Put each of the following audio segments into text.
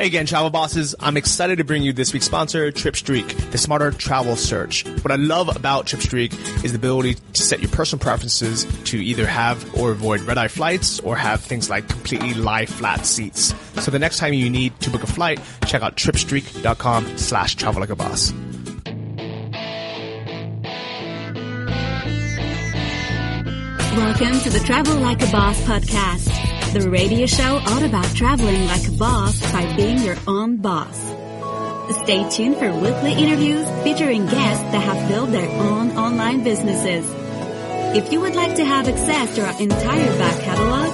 Hey again, travel bosses. I'm excited to bring you this week's sponsor, TripStreak, the smarter travel search. What I love about TripStreak is the ability to set your personal preferences to either have or avoid red-eye flights or have things like completely lie flat seats. So the next time you need to book a flight, check out tripstreak.com/travel-like-a-boss. Welcome to the Travel Like a Boss podcast, the radio show all about traveling like a boss by being your own boss. Stay tuned for weekly interviews featuring guests that have built their own online businesses. If you would like to have access to our entire back catalog,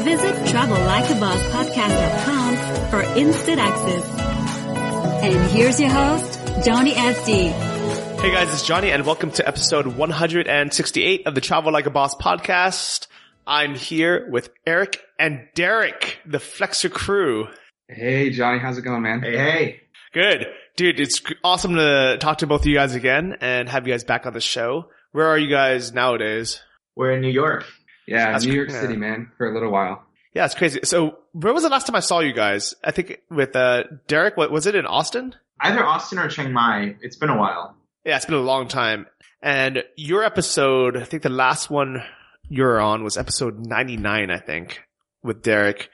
visit travellikeabosspodcast.com for instant access. And here's your host, Johnny SD. Hey guys, it's Johnny and welcome to episode 168 of the Travel Like a Boss podcast. I'm here with Eric and Derek, the Flexr crew. Hey Johnny, how's it going, man? Hey. Good. Dude, it's awesome to talk to both of you guys again and have you guys back on the show. Where are you guys nowadays? We're in New York. Yeah, New York City, man, for a little while. Yeah, it's crazy. So where was the last time I saw you guys? I think with Derek, what was it, in Austin? Either Austin or Chiang Mai. It's been a while. Yeah, it's been a long time. And your episode, I think the last one you were on was episode 99, I think, with Derek.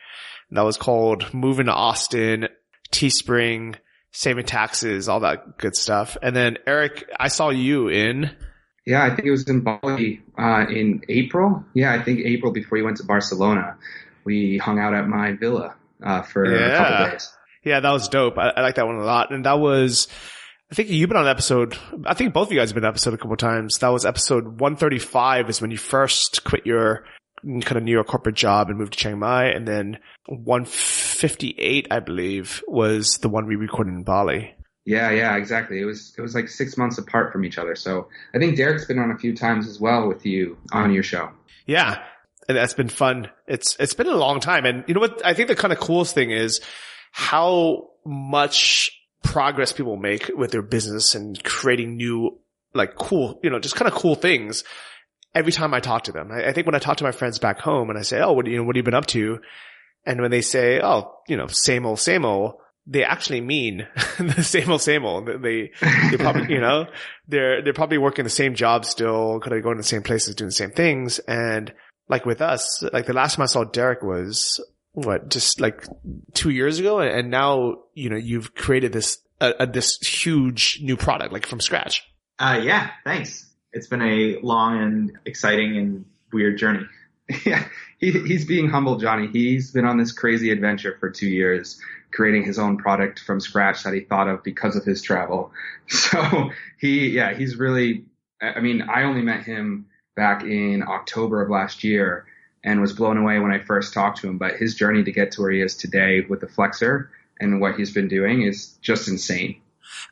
That was called Moving to Austin, Teespring, Saving Taxes, all that good stuff. And then Eric, I saw you in... Yeah, I think it was in Bali in April. Yeah, I think April before you went to Barcelona. We hung out at my villa for a couple days. Yeah, that was dope. I like that one a lot. And that was... I think you've been on an episode. I think both of you guys have been on an episode a couple of times. That was episode 135 is when you first quit your kind of New York corporate job and moved to Chiang Mai. And then 158, I believe, was the one we recorded in Bali. Yeah, exactly. It was like 6 months apart from each other. So I think Derek's been on a few times as well with you on your show. Yeah. And that's been fun. It's been a long time. And you know what? I think the kind of coolest thing is how much progress people make with their business and creating new, like cool, just kind of cool things every time I talk to them. I think when I talk to my friends back home and I say, oh, what have you been up to? And when they say, oh, same old, they actually mean the same old. They probably, they're probably working the same job still, kind of going to the same places, doing the same things. And like with us, like the last time I saw Derek was just like 2 years ago. And now, you've created this huge new product, like from scratch. Yeah, thanks. It's been a long and exciting and weird journey. Yeah, he's being humble, Johnny. He's been on this crazy adventure for 2 years, creating his own product from scratch that he thought of because of his travel. So he's really, I only met him back in October of last year and was blown away when I first talked to him. But his journey to get to where he is today with the Flexr and what he's been doing is just insane.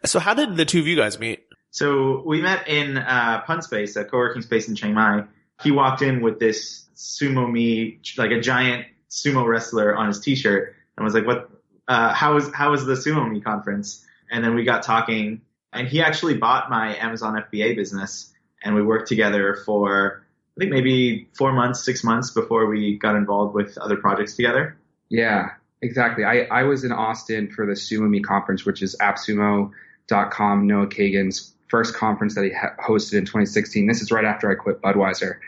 So how did the two of you guys meet? So we met in Pun Space, a co-working space in Chiang Mai. He walked in with this sumo me, like a giant sumo wrestler on his t-shirt, and was like, "What? How was the sumo me conference?" And then we got talking, and he actually bought my Amazon FBA business, and we worked together for I think maybe 4 months, 6 months before we got involved with other projects together. Yeah, exactly. I was in Austin for the Sumo Me conference, which is appsumo.com, Noah Kagan's first conference that he hosted in 2016. This is right after I quit Budweiser.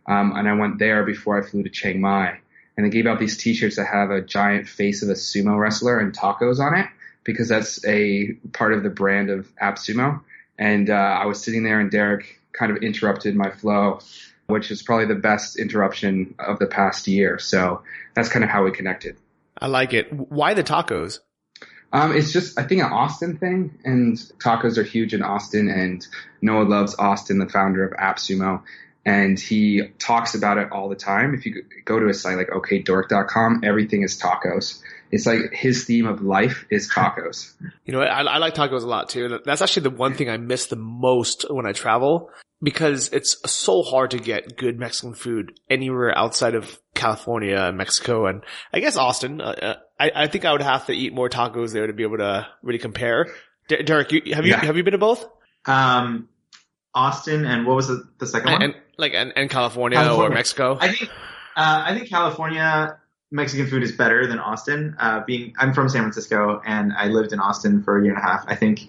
And I went there before I flew to Chiang Mai. And they gave out these t-shirts that have a giant face of a sumo wrestler and tacos on it, because that's a part of the brand of AppSumo. And I was sitting there and Derek kind of interrupted my flow, which is probably the best interruption of the past year. So that's kind of how we connected. I like it. Why the tacos? It's just, I think, an Austin thing, and tacos are huge in Austin, and Noah loves Austin, the founder of AppSumo, and he talks about it all the time. If you go to a site like okdork.com, everything is tacos. It's like his theme of life is tacos. You know, I like tacos a lot too. That's actually the one thing I miss the most when I travel, because it's so hard to get good Mexican food anywhere outside of California and Mexico, and I guess Austin. I think I would have to eat more tacos there to be able to really compare. Derek, have you been to both? Austin, and what was the second one? And California or Mexico. I think California Mexican food is better than Austin. I'm from San Francisco and I lived in Austin for a year and a half, I think.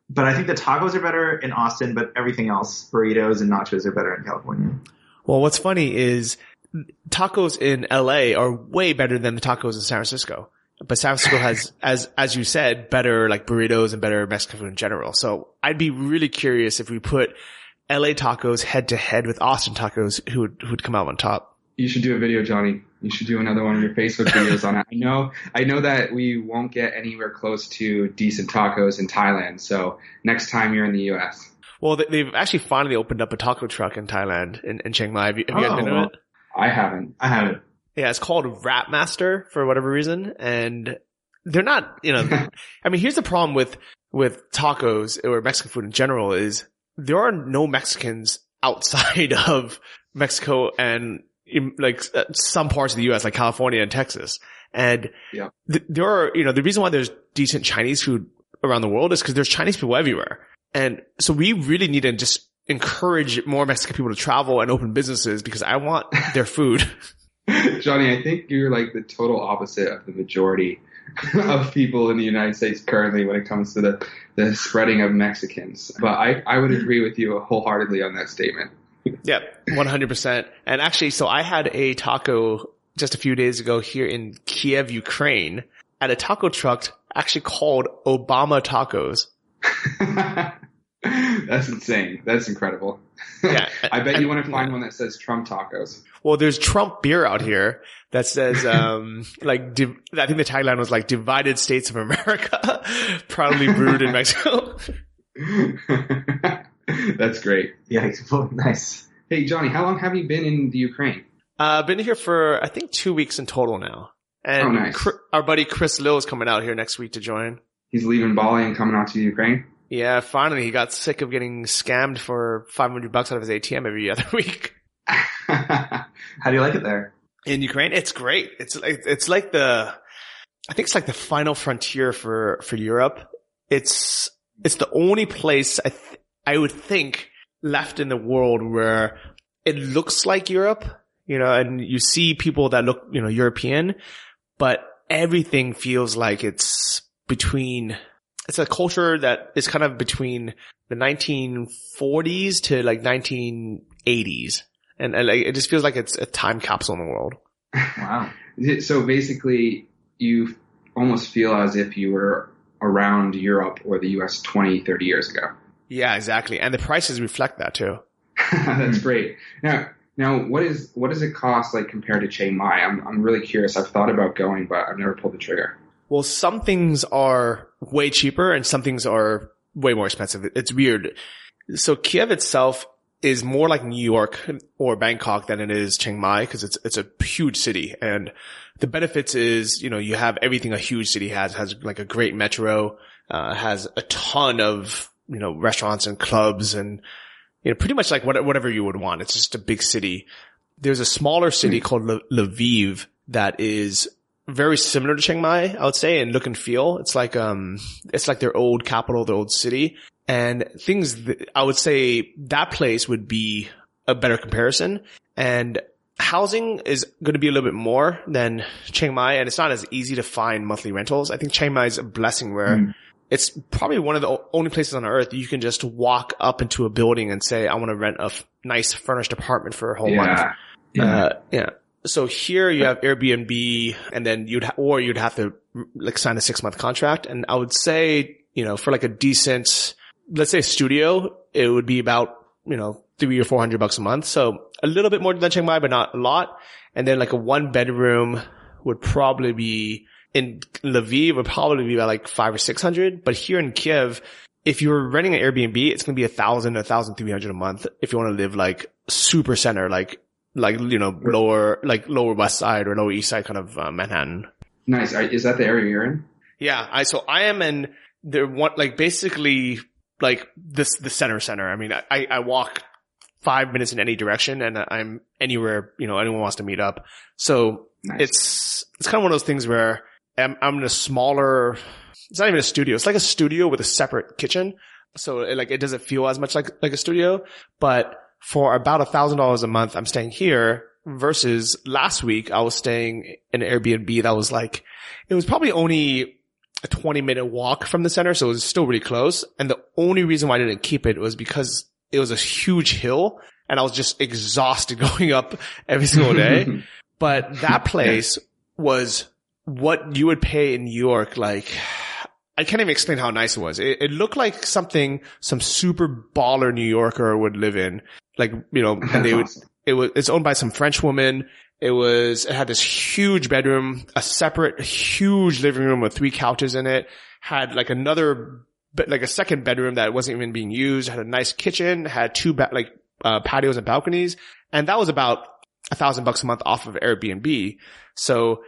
But I think the tacos are better in Austin, but everything else, burritos and nachos, are better in California. Well, what's funny is tacos in LA are way better than the tacos in San Francisco. But San Francisco has, as you said, better like burritos and better Mexican food in general. So I'd be really curious if we put LA tacos head to head with Austin tacos, who'd come out on top. You should do a video, Johnny. You should do another one of your Facebook videos on it. I know that we won't get anywhere close to decent tacos in Thailand. So next time you're in the US. Well, they've actually finally opened up a taco truck in Thailand, in Chiang Mai. Have you guys been to it? I haven't. Yeah, it's called Rat Master for whatever reason. And they're not, I mean, here's the problem with tacos or Mexican food in general is there are no Mexicans outside of Mexico and in like some parts of the US, like California and Texas. And there are, the reason why there's decent Chinese food around the world is because there's Chinese people everywhere. And so we really need to just encourage more Mexican people to travel and open businesses because I want their food. Johnny, I think you're like the total opposite of the majority of people in the United States currently when it comes to the spreading of Mexicans. But I would agree with you wholeheartedly on that statement. Yeah, 100%. And actually, so I had a taco just a few days ago here in Kiev, Ukraine, at a taco truck actually called Obama Tacos. That's insane. That's incredible. Yeah, I bet you want to find one that says Trump tacos. Well, there's Trump beer out here that says, I think the tagline was like Divided States of America, proudly brewed in Mexico. That's great. Yeah, nice. Hey, Johnny, how long have you been in the Ukraine? I've been here for, I think, 2 weeks in total now. And nice. Our buddy Chris Lill is coming out here next week to join. He's leaving Bali and coming out to Ukraine? Yeah, finally. He got sick of getting scammed for $500 out of his ATM every other week. How do you like it there? In Ukraine? It's great. I think it's like the final frontier for Europe. It's the only place I would think left in the world where it looks like Europe, and you see people that look, European, but everything feels like it's a culture that is kind of between the 1940s to like 1980s. And it just feels like it's a time capsule in the world. Wow. So basically you almost feel as if you were around Europe or the US 20, 30 years ago. Yeah, exactly. And the prices reflect that too. That's great. Now, what does it cost like compared to Chiang Mai? I'm really curious. I've thought about going, but I've never pulled the trigger. Well, some things are way cheaper and some things are way more expensive. It's weird. So Kiev itself is more like New York or Bangkok than it is Chiang Mai because it's a huge city. And the benefits is, you have everything a huge city has like a great metro, has a ton of, restaurants and clubs and, pretty much like whatever you would want. It's just a big city. There's a smaller city called Lviv that is very similar to Chiang Mai, I would say, in look and feel. It's like their old capital, their old city. And I would say that place would be a better comparison. And housing is going to be a little bit more than Chiang Mai. And it's not as easy to find monthly rentals. I think Chiang Mai is a blessing where it's probably one of the only places on earth you can just walk up into a building and say, I want to rent a nice furnished apartment for a whole month. Yeah. So here you have Airbnb and then you'd have to like sign a 6-month contract. And I would say, for like a decent, let's say studio, it would be about, $300 or $400 a month. So a little bit more than Chiang Mai, but not a lot. And then like a 1-bedroom would probably be in Lviv would probably be about like $500 or $600. But here in Kiev, if you're renting an Airbnb, it's going to be $1,000, $1,300 a month. If you want to live like super center, like lower west side or lower east side kind of Manhattan. Nice. Is that the area you're in? Yeah. I am in basically like the center. I mean, I walk 5 minutes in any direction and I'm anywhere, anyone wants to meet up. So nice. It's kind of one of those things where I'm in a smaller, it's not even a studio. It's like a studio with a separate kitchen. So it doesn't feel as much like a studio, but for about $1,000 a month, I'm staying here versus last week I was staying in an Airbnb that was like, it was probably only a 20-minute walk from the center. So it was still really close. And the only reason why I didn't keep it was because it was a huge hill and I was just exhausted going up every single day. But that place was what you would pay in New York. Like, I can't even explain how nice it was. It looked like something some super baller New Yorker would live in. Like, you know, and it's owned by some French woman. It had this huge bedroom, a separate huge living room with 3 couches in it, had like a second bedroom that wasn't even being used, had a nice kitchen, had 2 patios and balconies. And that was about $1,000 a month off of Airbnb. So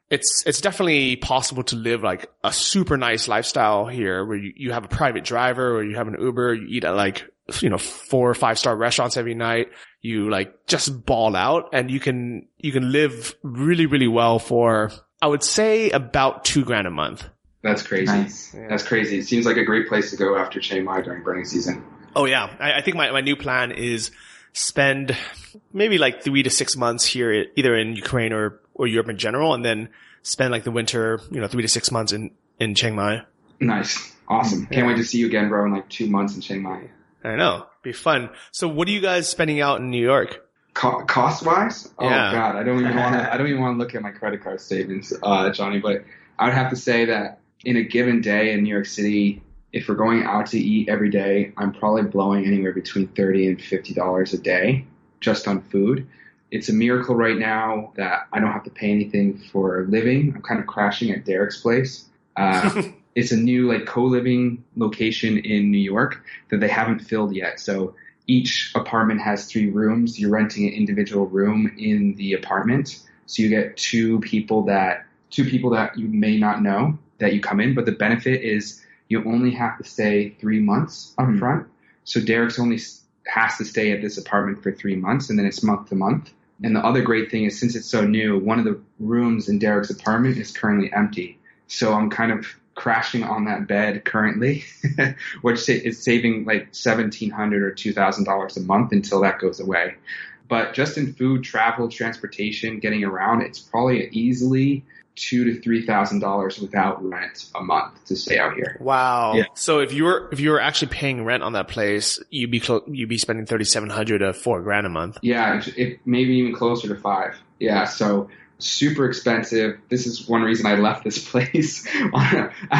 it's definitely possible to live like a super nice lifestyle here where you have a private driver or you have an Uber, you eat at like, you know, 4 or 5-star restaurants every night. You like just ball out and you can live really, really well for, I would say, about $2,000 a month. That's crazy. Nice. Yeah. That's crazy. It seems like a great place to go after Chiang Mai during burning season. Oh yeah. I think my new plan is spend maybe like 3 to 6 months here, either in Ukraine or Europe in general, and then spend like the winter, you know, 3 to 6 months in Chiang Mai. Nice. Awesome. Can't wait to see you again, bro, in like 2 months in Chiang Mai. I know. Be fun. So what are you guys spending out in New York? Cost wise? Oh Yeah. God, I don't even want to look at my credit card statements, Johnny, but I would have to say that in a given day in New York City, if we're going out to eat every day, I'm probably blowing anywhere between $30 and $50 a day just on food. It's a miracle right now that I don't have to pay anything for living. I'm kind of crashing at Derek's place. It's a new like co-living location in New York that they haven't filled yet. So each apartment has 3 rooms. You're renting an individual room in the apartment. So you get two people that you may not know that you come in, but the benefit is you only have to stay 3 months up front. So Derek's only has to stay at this apartment for 3 months, and then it's month to month. And the other great thing is, since it's so new, one of the rooms in Derek's apartment is currently empty. So I'm kind of crashing on that bed currently, which is saving like $1,700 or $2,000 a month until that goes away. But just in food, travel, transportation, getting around, it's probably easily $2,000 to $3,000 without rent a month to stay out here. Wow. Yeah. So if you were actually paying rent on that place, you'd be spending $3,700 to $4,000 a month. Yeah, it maybe even closer to $5,000. Yeah, so super expensive. This is one reason I left this place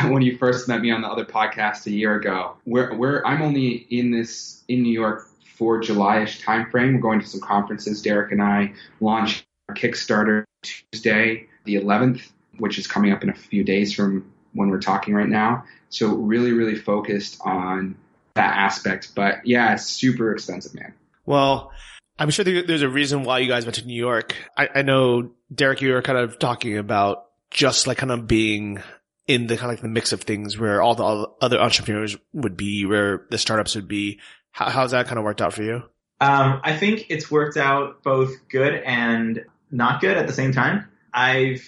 when you first met me on the other podcast a year ago. I'm only in New York for July-ish timeframe. We're going to some conferences. Derek and I launched our Kickstarter Tuesday, the 11th, which is coming up in a few days from when we're talking right now. So really, really focused on that aspect. But yeah, it's super expensive, man. Well, I'm sure there's a reason why you guys went to New York. I know, Derek, you were kind of talking about just like kind of being in the kind of like the mix of things where all the other entrepreneurs would be, where the startups would be. How's that kind of worked out for you? I think it's worked out both good and not good at the same time. I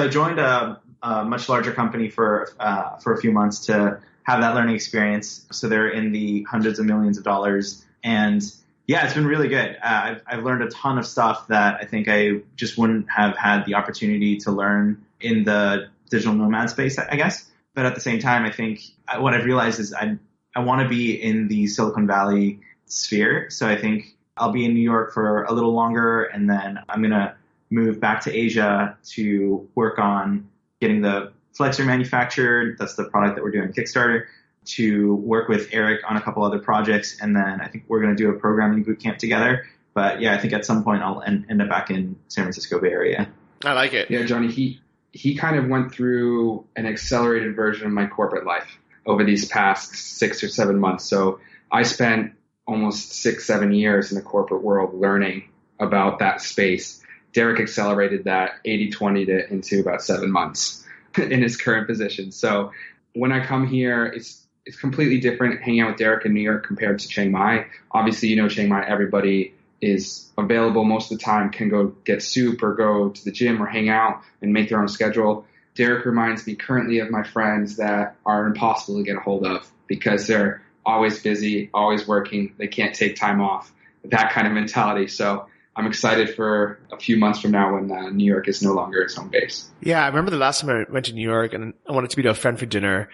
joined a much larger company for a few months to have that learning experience. So they're in the hundreds of millions of dollars, and yeah, it's been really good. I've learned a ton of stuff that I think I just wouldn't have had the opportunity to learn in the digital nomad space, I guess. But at the same time, I think what I've realized is I want to be in the Silicon Valley sphere. So I think I'll be in New York for a little longer, and then I'm going to move back to Asia to work on getting the Flexr manufactured. That's the product that we're doing on Kickstarter, to work with Eric on a couple other projects. And then I think we're going to do a programming bootcamp together. But yeah, I think at some point I'll end up back in San Francisco Bay Area. I like it. Yeah, Johnny, he kind of went through an accelerated version of my corporate life over these past 6 or 7 months. So I spent almost 6-7 years in the corporate world learning about that space. Derek accelerated that 80-20 into about 7 months in his current position. So when I come here, it's completely different hanging out with Derek in New York compared to Chiang Mai. Obviously, you know, Chiang Mai, everybody is available most of the time, can go get soup or go to the gym or hang out and make their own schedule. Derek reminds me currently of my friends that are impossible to get a hold of because they're always busy, always working. They can't take time off, that kind of mentality. So I'm excited for a few months from now when New York is no longer its home base. Yeah, I remember the last time I went to New York and I wanted to meet a friend for dinner.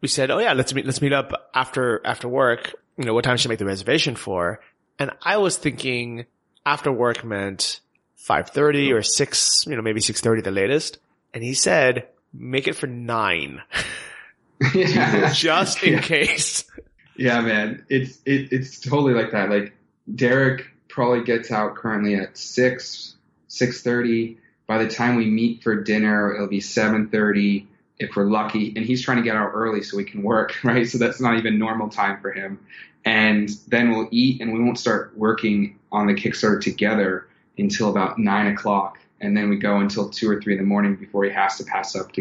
We said, "Oh yeah, let's meet up after work. You know, what time should I make the reservation for?" And I was thinking after work meant 5:30 or 6, maybe 6:30 the latest. And he said, "Make it for 9." Yeah. Just in case. Yeah, man. It's totally like that. Like Derek probably gets out currently at 6:30. By the time we meet for dinner, it'll be 7:30 if we're lucky. And he's trying to get out early so we can work, right? So that's not even normal time for him. And then we'll eat and we won't start working on the Kickstarter together until about 9 o'clock. And then we go until 2 or 3 in the morning before he has to pass out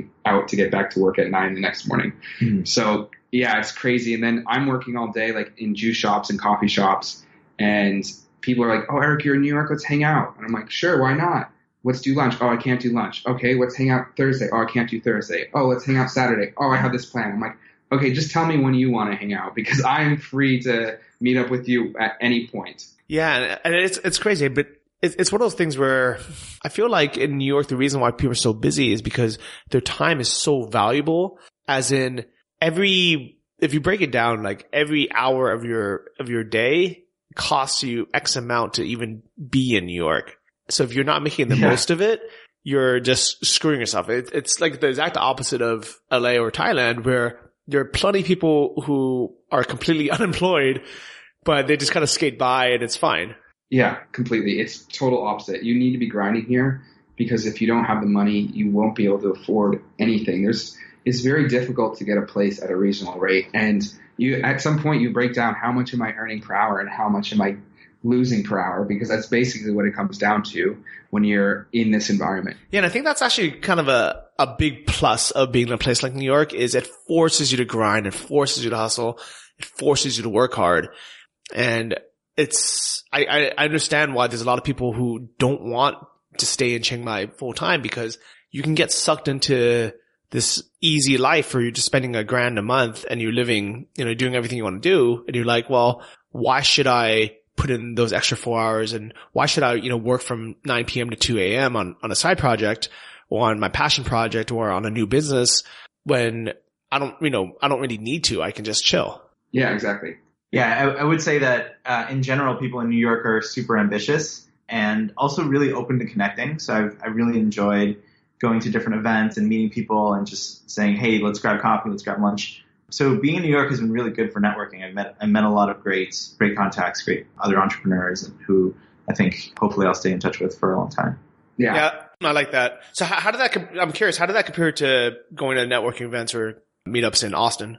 to get back to work at 9 the next morning. Mm-hmm. So yeah, it's crazy. And then I'm working all day, like in juice shops and coffee shops. And people are like, "Oh, Eric, you're in New York. Let's hang out." And I'm like, "Sure, why not? Let's do lunch." "Oh, I can't do lunch." "Okay, let's hang out Thursday." "Oh, I can't do Thursday." "Oh, let's hang out Saturday." "Oh, I have this plan." I'm like, "Okay, just tell me when you want to hang out because I'm free to meet up with you at any point." Yeah, and it's crazy, but it's one of those things where I feel like in New York, the reason why people are so busy is because their time is so valuable. As in if you break it down, like every hour of your day costs you X amount to even be in New York. So if you're not making the most of it, you're just screwing yourself. It's like the exact opposite of LA or Thailand, where there are plenty of people who are completely unemployed, but they just kind of skate by and it's fine. Yeah, completely. It's total opposite. You need to be grinding here because if you don't have the money, you won't be able to afford anything. It's very difficult to get a place at a reasonable rate. And at some point you break down how much am I earning per hour and how much am I losing per hour, because that's basically what it comes down to when you're in this environment. Yeah, and I think that's actually kind of a big plus of being in a place like New York is it forces you to grind, it forces you to hustle, it forces you to work hard. And I understand why there's a lot of people who don't want to stay in Chiang Mai full time, because you can get sucked into this easy life where you're just spending $1,000 a month and you're living, doing everything you want to do. And you're like, well, why should I put in those extra 4 hours? And why should I, work from 9 p.m. to 2 a.m. on a side project or on my passion project or on a new business when I don't really need to. I can just chill. Yeah, exactly. Yeah, I would say that in general, people in New York are super ambitious and also really open to connecting. So I really enjoyed going to different events and meeting people and just saying, "Hey, let's grab coffee, let's grab lunch." So being in New York has been really good for networking. I met a lot of great contacts, great other entrepreneurs who I think hopefully I'll stay in touch with for a long time. Yeah, I like that. So how did that? I'm curious. How did that compare to going to networking events or meetups in Austin?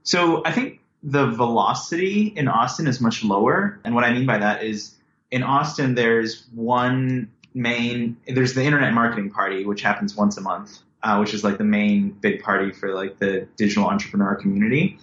So I think the velocity in Austin is much lower. And what I mean by that is in Austin, there's the Internet Marketing Party, which happens once a month, which is like the main big party for like the digital entrepreneur community.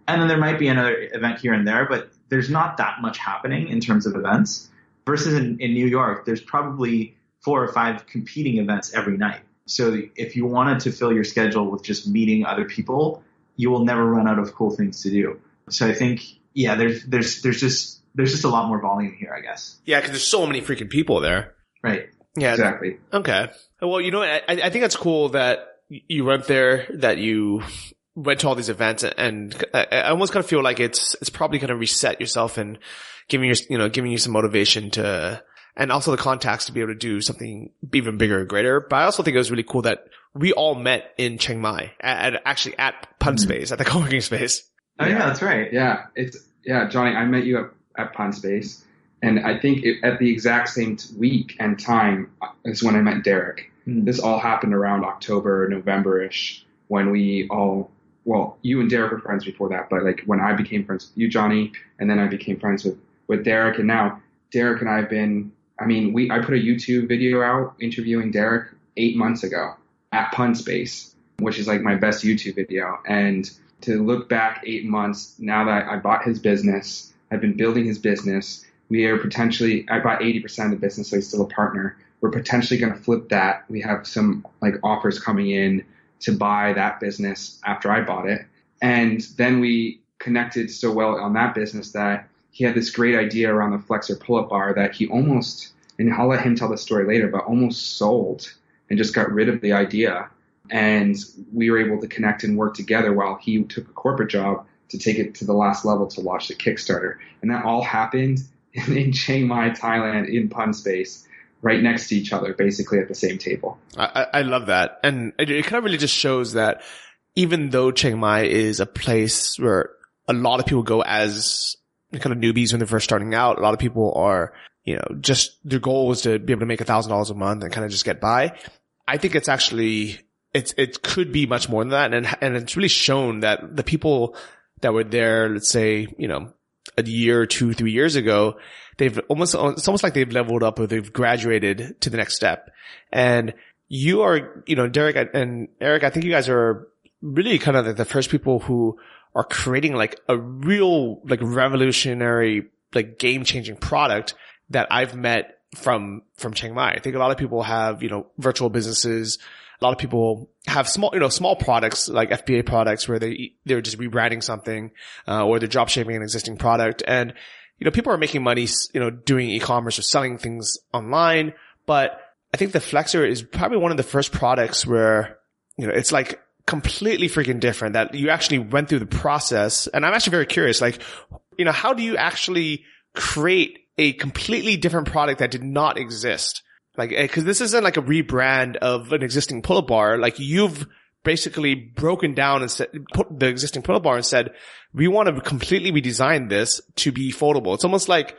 And then there might be another event here and there, but there's not that much happening in terms of events. Versus in New York, there's probably 4 or 5 competing events every night. So if you wanted to fill your schedule with just meeting other people, you will never run out of cool things to do. So I think, yeah, there's just a lot more volume here, I guess. Yeah, because there's so many freaking people there. Right. Yeah. Exactly. Okay. Well, I think it's cool that you went there, that you went to all these events, and I almost kind of feel like it's probably going to reset yourself and giving you some motivation to, and also the contacts to be able to do something even bigger or greater. But I also think it was really cool that we all met in Chiang Mai at Pun Space, at the co-working space. Oh yeah, that's right. Yeah, Johnny, I met you at Pun Space, and I think at the exact same week and time is when I met Derek. This all happened around October, November-ish, when we all, well, you and Derek were friends before that, but like when I became friends with you, Johnny, and then I became friends with Derek, and now Derek and I have been, I put a YouTube video out interviewing Derek 8 months ago at Pun Space, which is like my best YouTube video. And to look back 8 months, now that I bought his business, I've been building his business. I bought 80% of the business, so he's still a partner. We're potentially going to flip that. We have some like offers coming in to buy that business after I bought it. And then we connected so well on that business that he had this great idea around the Flexr pull-up bar that he almost and I'll let him tell the story later, but almost sold and just got rid of the idea. And we were able to connect and work together while he took a corporate job to take it to the last level to launch the Kickstarter. And that all happened in Chiang Mai, Thailand, in Pun Space, right next to each other, basically at the same table. I love that. And it kind of really just shows that even though Chiang Mai is a place where a lot of people go as kind of newbies when they're first starting out, a lot of people are, just their goal is to be able to make $1,000 a month and kind of just get by. I think it's actually, it could be much more than that. And it's really shown that the people that were there, let's say, a year, 2, 3 years ago, it's almost like they've leveled up or they've graduated to the next step. And you are, Derek and Eric, I think you guys are really kind of the first people who are creating like a real, like revolutionary, like game changing product that I've met from Chiang Mai. I think a lot of people have, virtual businesses. A lot of people have small products like FBA products where they're just rebranding something, or they're drop shipping an existing product. And, people are making money, doing e-commerce or selling things online. But I think the Flexr is probably one of the first products where, it's like completely freaking different, that you actually went through the process. And I'm actually very curious, like, how do you actually create a completely different product that did not exist? Like, cause this isn't like a rebrand of an existing pull-up bar. Like, you've basically broken down and put the existing pull-up bar and said, we want to completely redesign this to be foldable. It's almost like,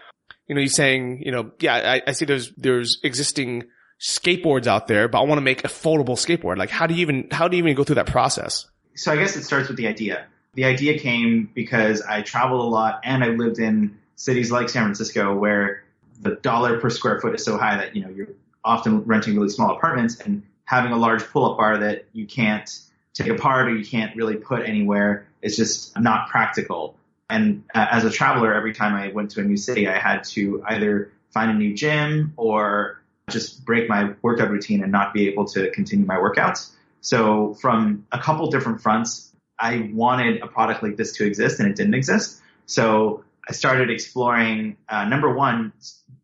you're saying, I see there's existing skateboards out there, but I want to make a foldable skateboard. Like, how do you even go through that process? So I guess it starts with the idea. The idea came because I traveled a lot and I lived in cities like San Francisco where the dollar per square foot is so high that, you're often renting really small apartments, and having a large pull-up bar that you can't take apart or you can't really put anywhere is just not practical. And as a traveler, every time I went to a new city, I had to either find a new gym or just break my workout routine and not be able to continue my workouts. So from a couple different fronts, I wanted a product like this to exist, and it didn't exist. So I started exploring, number one,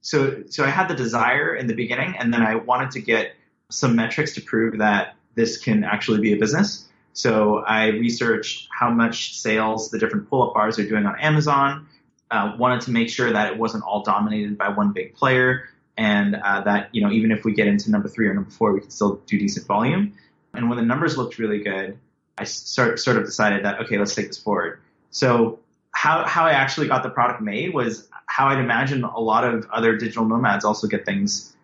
so I had the desire in the beginning, and then I wanted to get some metrics to prove that this can actually be a business. So I researched how much sales the different pull-up bars are doing on Amazon, wanted to make sure that it wasn't all dominated by one big player, and that, even if we get into number 3 or number 4, we can still do decent volume. And when the numbers looked really good, I sort of decided that, okay, let's take this forward. So how I actually got the product made was how I'd imagine a lot of other digital nomads also get things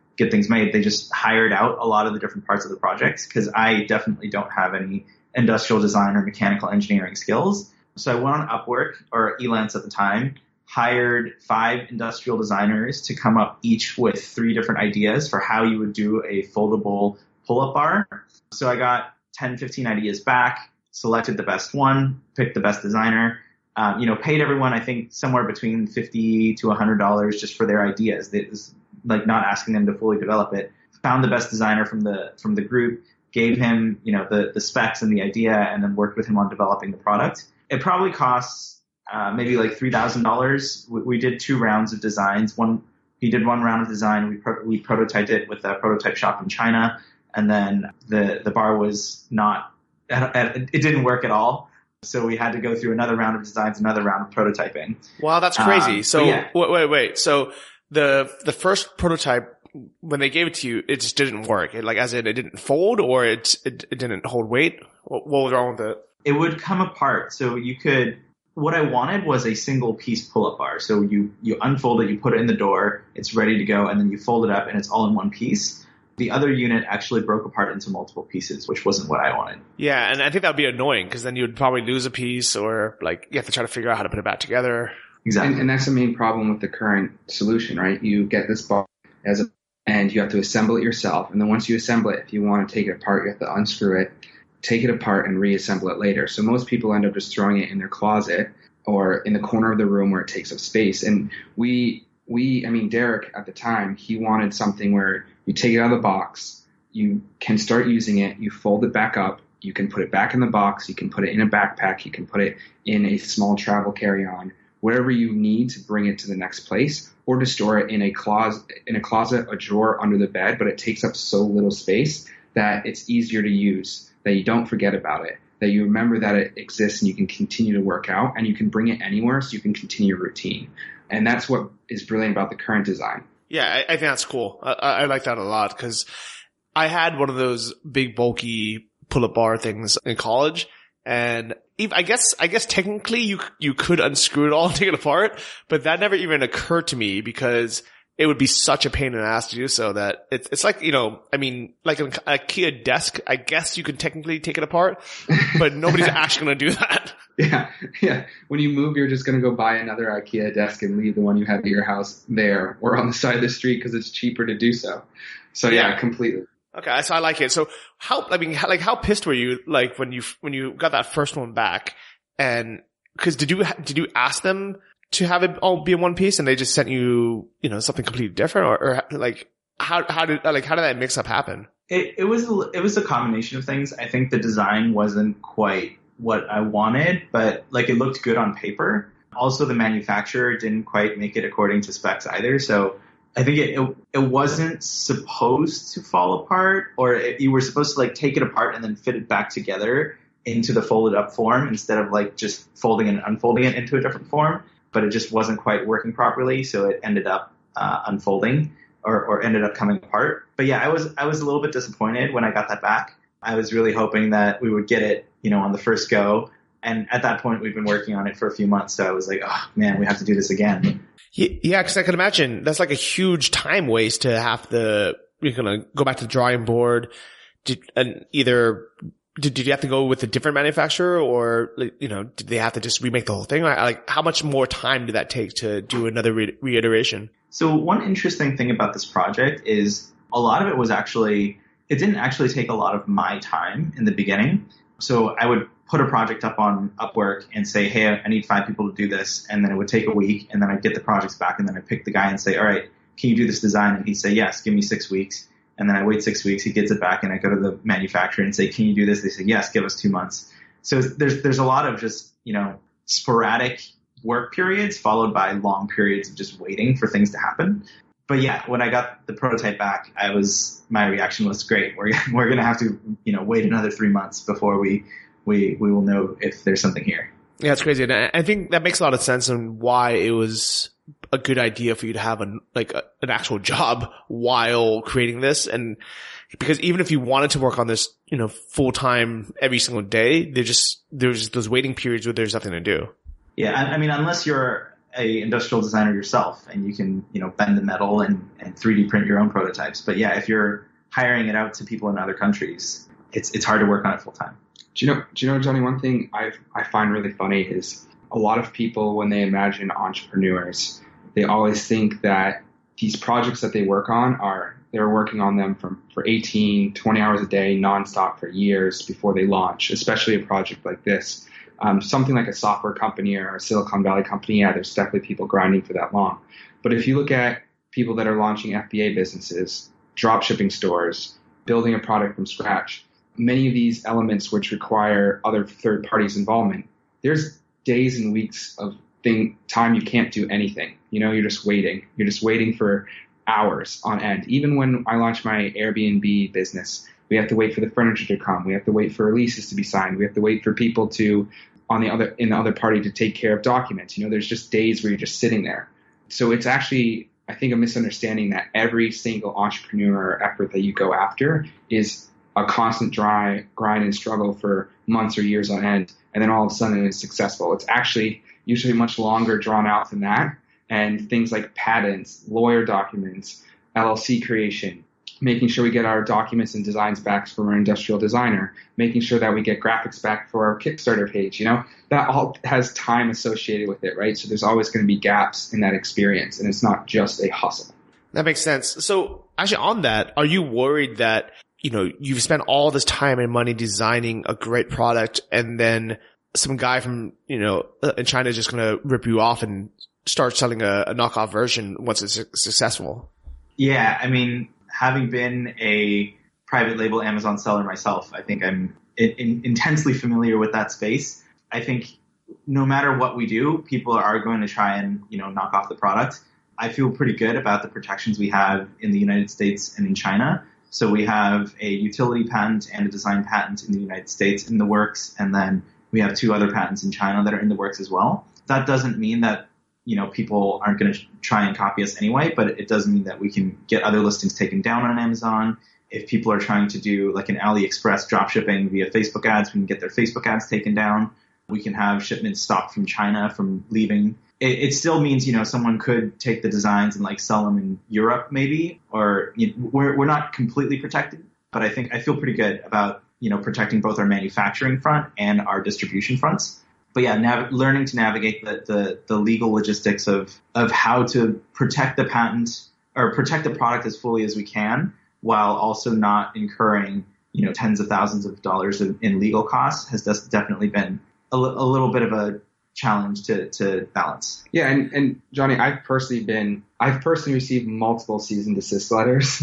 made. They just hired out a lot of the different parts of the projects, because I definitely don't have any industrial design or mechanical engineering skills. So I went on Upwork, or Elance at the time, hired 5 industrial designers to come up each with 3 different ideas for how you would do a foldable pull-up bar. So I got 10, 15 ideas back, selected the best one, picked the best designer, paid everyone, I think, somewhere between $50 to $100 just for their ideas. It was like not asking them to fully develop it. Found the best designer from the group, gave him, the specs and the idea, and then worked with him on developing the product. It probably costs maybe like $3,000. We did 2 rounds of designs. He did 1 round of design. We prototyped it with a prototype shop in China, and then the bar was not. It didn't work at all. So we had to go through another round of designs, another round of prototyping. Wow, that's crazy. So yeah. Wait. So the first prototype, when they gave it to you, it just didn't work. It didn't fold, or it didn't hold weight. What was wrong with it? It would come apart. So what I wanted was a single piece pull-up bar. So you unfold it, you put it in the door, it's ready to go, and then you fold it up and it's all in one piece. The other unit actually broke apart into multiple pieces, which wasn't what I wanted. Yeah, and I think that would be annoying, because then you would probably lose a piece, or like you have to try to figure out how to put it back together. Exactly. And that's the main problem with the current solution, right? You get this bar and you have to assemble it yourself. And then once you assemble it, if you want to take it apart, you have to unscrew it, take it apart, and reassemble it later. So most people end up just throwing it in their closet or in the corner of the room where it takes up space. And Derek at the time, he wanted something where you take it out of the box, you can start using it, you fold it back up, you can put it back in the box, you can put it in a backpack, you can put it in a small travel carry-on, wherever you need to bring it to the next place. or to store it in a closet, a drawer under the bed, but it takes up so little space that it's easier to use, that you don't forget about it, that you remember that it exists and you can continue to work out, and you can bring it anywhere so you can continue your routine. And that's what is brilliant about the current design. Yeah, I think that's cool. I like that a lot because I had one of those big bulky pull-up bar things in college, and I guess technically you could unscrew it all and take it apart, but that never even occurred to me because it would be such a pain in the ass to do so that it's like, I mean, like an IKEA desk, I guess you can technically take it apart, but nobody's actually going to do that. Yeah. When you move, you're just going to go buy another IKEA desk and leave the one you have at your house there or on the side of the street because it's cheaper to do so. So yeah, completely. Okay, so I like it. So how pissed were you like when you got that first one back? And because did you ask them to have it all be in one piece and they just sent you something completely different, or like how did that mix up happen? It was a combination of things. I think the design wasn't quite what I wanted, but like it looked good on paper. Also, the manufacturer didn't quite make it according to specs either. So I think it wasn't supposed to fall apart, or you were supposed to like take it apart and then fit it back together into the folded up form instead of like just folding and unfolding it into a different form. But it just wasn't quite working properly, so it ended up unfolding or ended up coming apart. But yeah, I was a little bit disappointed when I got that back. I was really hoping that we would get it, on the first go. And at that point, we've been working on it for a few months. So I was like, oh man, we have to do this again. Yeah, because I can imagine that's like a huge time waste to have you're going to go back to the drawing board. Did you have to go with a different manufacturer, or, did they have to just remake the whole thing? Like, how much more time did that take to do another reiteration? So one interesting thing about this project is a lot of it was it didn't actually take a lot of my time in the beginning. So I would put a project up on Upwork and say, hey, I need 5 people to do this. And then it would take a week, and then I'd get the projects back, and then I'd pick the guy and say, all right, can you do this design? And he'd say, yes, give me 6 weeks. And then I wait 6 weeks, he gets it back, and I go to the manufacturer and say, can you do this? They say, yes, give us 2 months. So there's a lot of just, sporadic work periods followed by long periods of just waiting for things to happen. But yeah, when I got the prototype back, my reaction was great. We're going to have to, wait another 3 months before we will know if there's something here. Yeah, it's crazy. And I think that makes a lot of sense on why it was a good idea for you to have an actual job while creating this. And because even if you wanted to work on this, full time every single day, there's those waiting periods where there's nothing to do. Yeah. I mean, unless you're a industrial designer yourself and you can, bend the metal and 3D print your own prototypes. But yeah, if you're hiring it out to people in other countries, it's hard to work on it full time. Do you know, Johnny, one thing I find really funny is a lot of people, when they imagine entrepreneurs, they always think that these projects that they work on they're working on them for 18, 20 hours a day, nonstop for years before they launch, especially a project like this. Something like a software company or a Silicon Valley company, yeah, there's definitely people grinding for that long. But if you look at people that are launching FBA businesses, drop shipping stores, building a product from scratch, many of these elements which require other third parties' involvement, there's days and weeks of time you can't do anything. You're just waiting. You're just waiting for hours on end. Even when I launched my Airbnb business, we have to wait for the furniture to come. We have to wait for leases to be signed. We have to wait for people in the other party to take care of documents. There's just days where you're just sitting there. So it's actually, I think, a misunderstanding that every single entrepreneur effort that you go after is a constant grind and struggle for months or years on end, and then all of a sudden it's successful. It's actually usually much longer drawn out than that, and things like patents, lawyer documents, LLC creation, making sure we get our documents and designs back from our industrial designer, making sure that we get graphics back for our Kickstarter page, that all has time associated with it, right? So there's always going to be gaps in that experience, and it's not just a hustle. That makes sense. So actually on that, are you worried that you've spent all this time and money designing a great product, and then some guy from, in China is just going to rip you off and start selling a knockoff version once it's successful? Yeah. I mean, having been a private label Amazon seller myself, I think I'm intensely familiar with that space. I think no matter what we do, people are going to try and, knock off the product. I feel pretty good about the protections we have in the United States and in China. So we have a utility patent and a design patent in the United States in the works, and then we have 2 other patents in China that are in the works as well. That doesn't mean that, people aren't going to try and copy us anyway, but it does mean that we can get other listings taken down on Amazon. If people are trying to do like an AliExpress dropshipping via Facebook ads, we can get their Facebook ads taken down. We can have shipments stopped from China from leaving. It still means, someone could take the designs and like sell them in Europe maybe, or we're not completely protected, but I feel pretty good about, protecting both our manufacturing front and our distribution fronts. But yeah, learning to navigate the legal logistics of how to protect the patent or protect the product as fully as we can, while also not incurring, tens of thousands of dollars in legal costs has definitely been a little bit of a challenge to balance. Yeah. And Johnny, I've personally received multiple cease and desist letters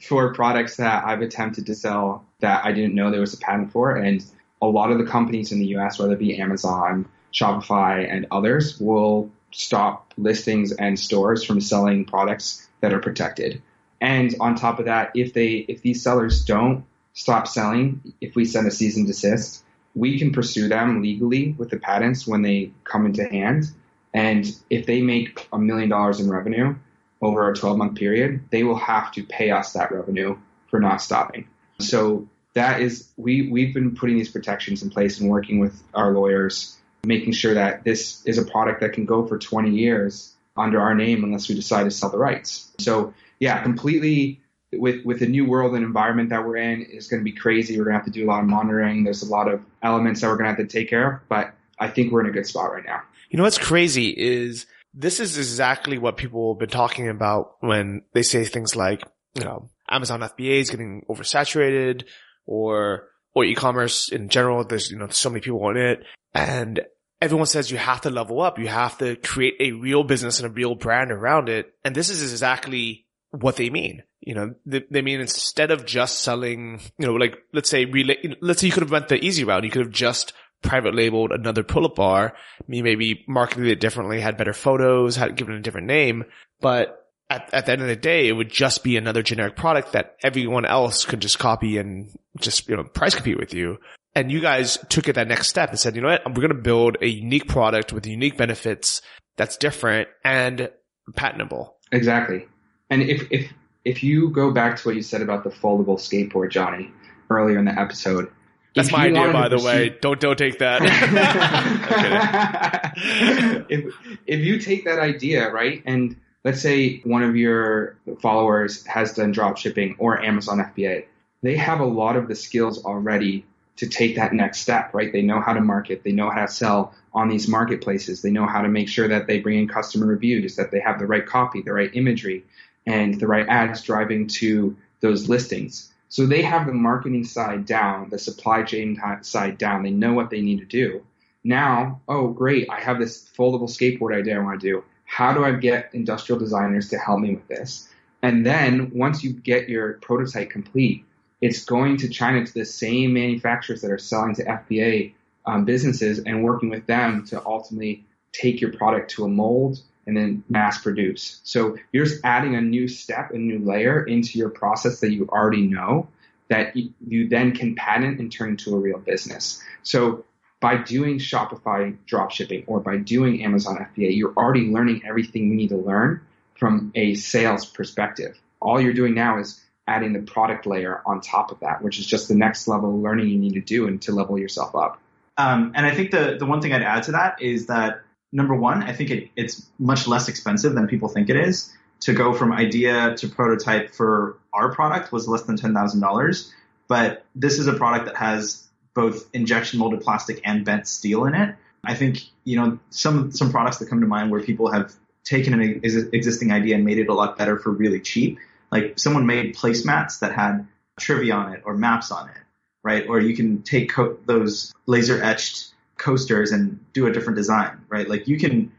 for products that I've attempted to sell that I didn't know there was a patent for. And a lot of the companies in the US, whether it be Amazon, Shopify, and others, will stop listings and stores from selling products that are protected. And on top of that, if these sellers don't stop selling, if we send a cease and desist, we can pursue them legally with the patents when they come into hand. And if they make $1 million in revenue over a 12-month period, they will have to pay us that revenue for not stopping. So that is, we've been putting these protections in place and working with our lawyers, making sure that this is a product that can go for 20 years under our name unless we decide to sell the rights. So yeah, completely with the new world and environment that we're in, is going to be crazy. We're going to have to do a lot of monitoring. There's a lot of elements that we're going to have to take care of, but I think we're in a good spot right now. What's crazy is this is exactly what people have been talking about when they say things like, Amazon FBA is getting oversaturated, or e-commerce in general. There's, so many people on it, and everyone says you have to level up. You have to create a real business and a real brand around it. And this is exactly what they mean. They mean instead of just selling, like let's say you could have went the easy route. You could have just private labeled another pull-up bar, maybe marketed it differently, had better photos, had given it a different name. But at the end of the day, it would just be another generic product that everyone else could just copy and just, price compete with you. And you guys took it that next step and said, you know what, we're going to build a unique product with unique benefits that's different and patentable. Exactly. And if you go back to what you said about the foldable skateboard, Johnny, earlier in the episode. That's my idea, by the way. Don't take that. If you take that idea, right, and let's say one of your followers has done drop shipping or Amazon FBA, they have a lot of the skills already to take that next step, right? They know how to market. They know how to sell on these marketplaces. They know how to make sure that they bring in customer reviews, that they have the right copy, the right imagery, and the right ads driving to those listings. So they have the marketing side down, the supply chain side down. They know what they need to do. Now, oh, great, I have this foldable skateboard idea I want to do. How do I get industrial designers to help me with this? And then once you get your prototype complete, it's going to China to the same manufacturers that are selling to FBA businesses and working with them to ultimately take your product to a mold and then mass produce. So you're just adding a new step, a new layer into your process that you already know that you then can patent and turn into a real business. So by doing Shopify dropshipping or by doing Amazon FBA, you're already learning everything you need to learn from a sales perspective. All you're doing now is adding the product layer on top of that, which is just the next level of learning you need to do and to level yourself up. And I think the one thing I'd add to that is that, number one, I think it's much less expensive than people think it is. To go from idea to prototype for our product was less than $10,000. But this is a product that has both injection molded plastic and bent steel in it. I think, some products that come to mind where people have taken an existing idea and made it a lot better for really cheap. Like someone made placemats that had trivia on it or maps on it, right? Or you can take those laser etched coasters and do a different design, right? Like you can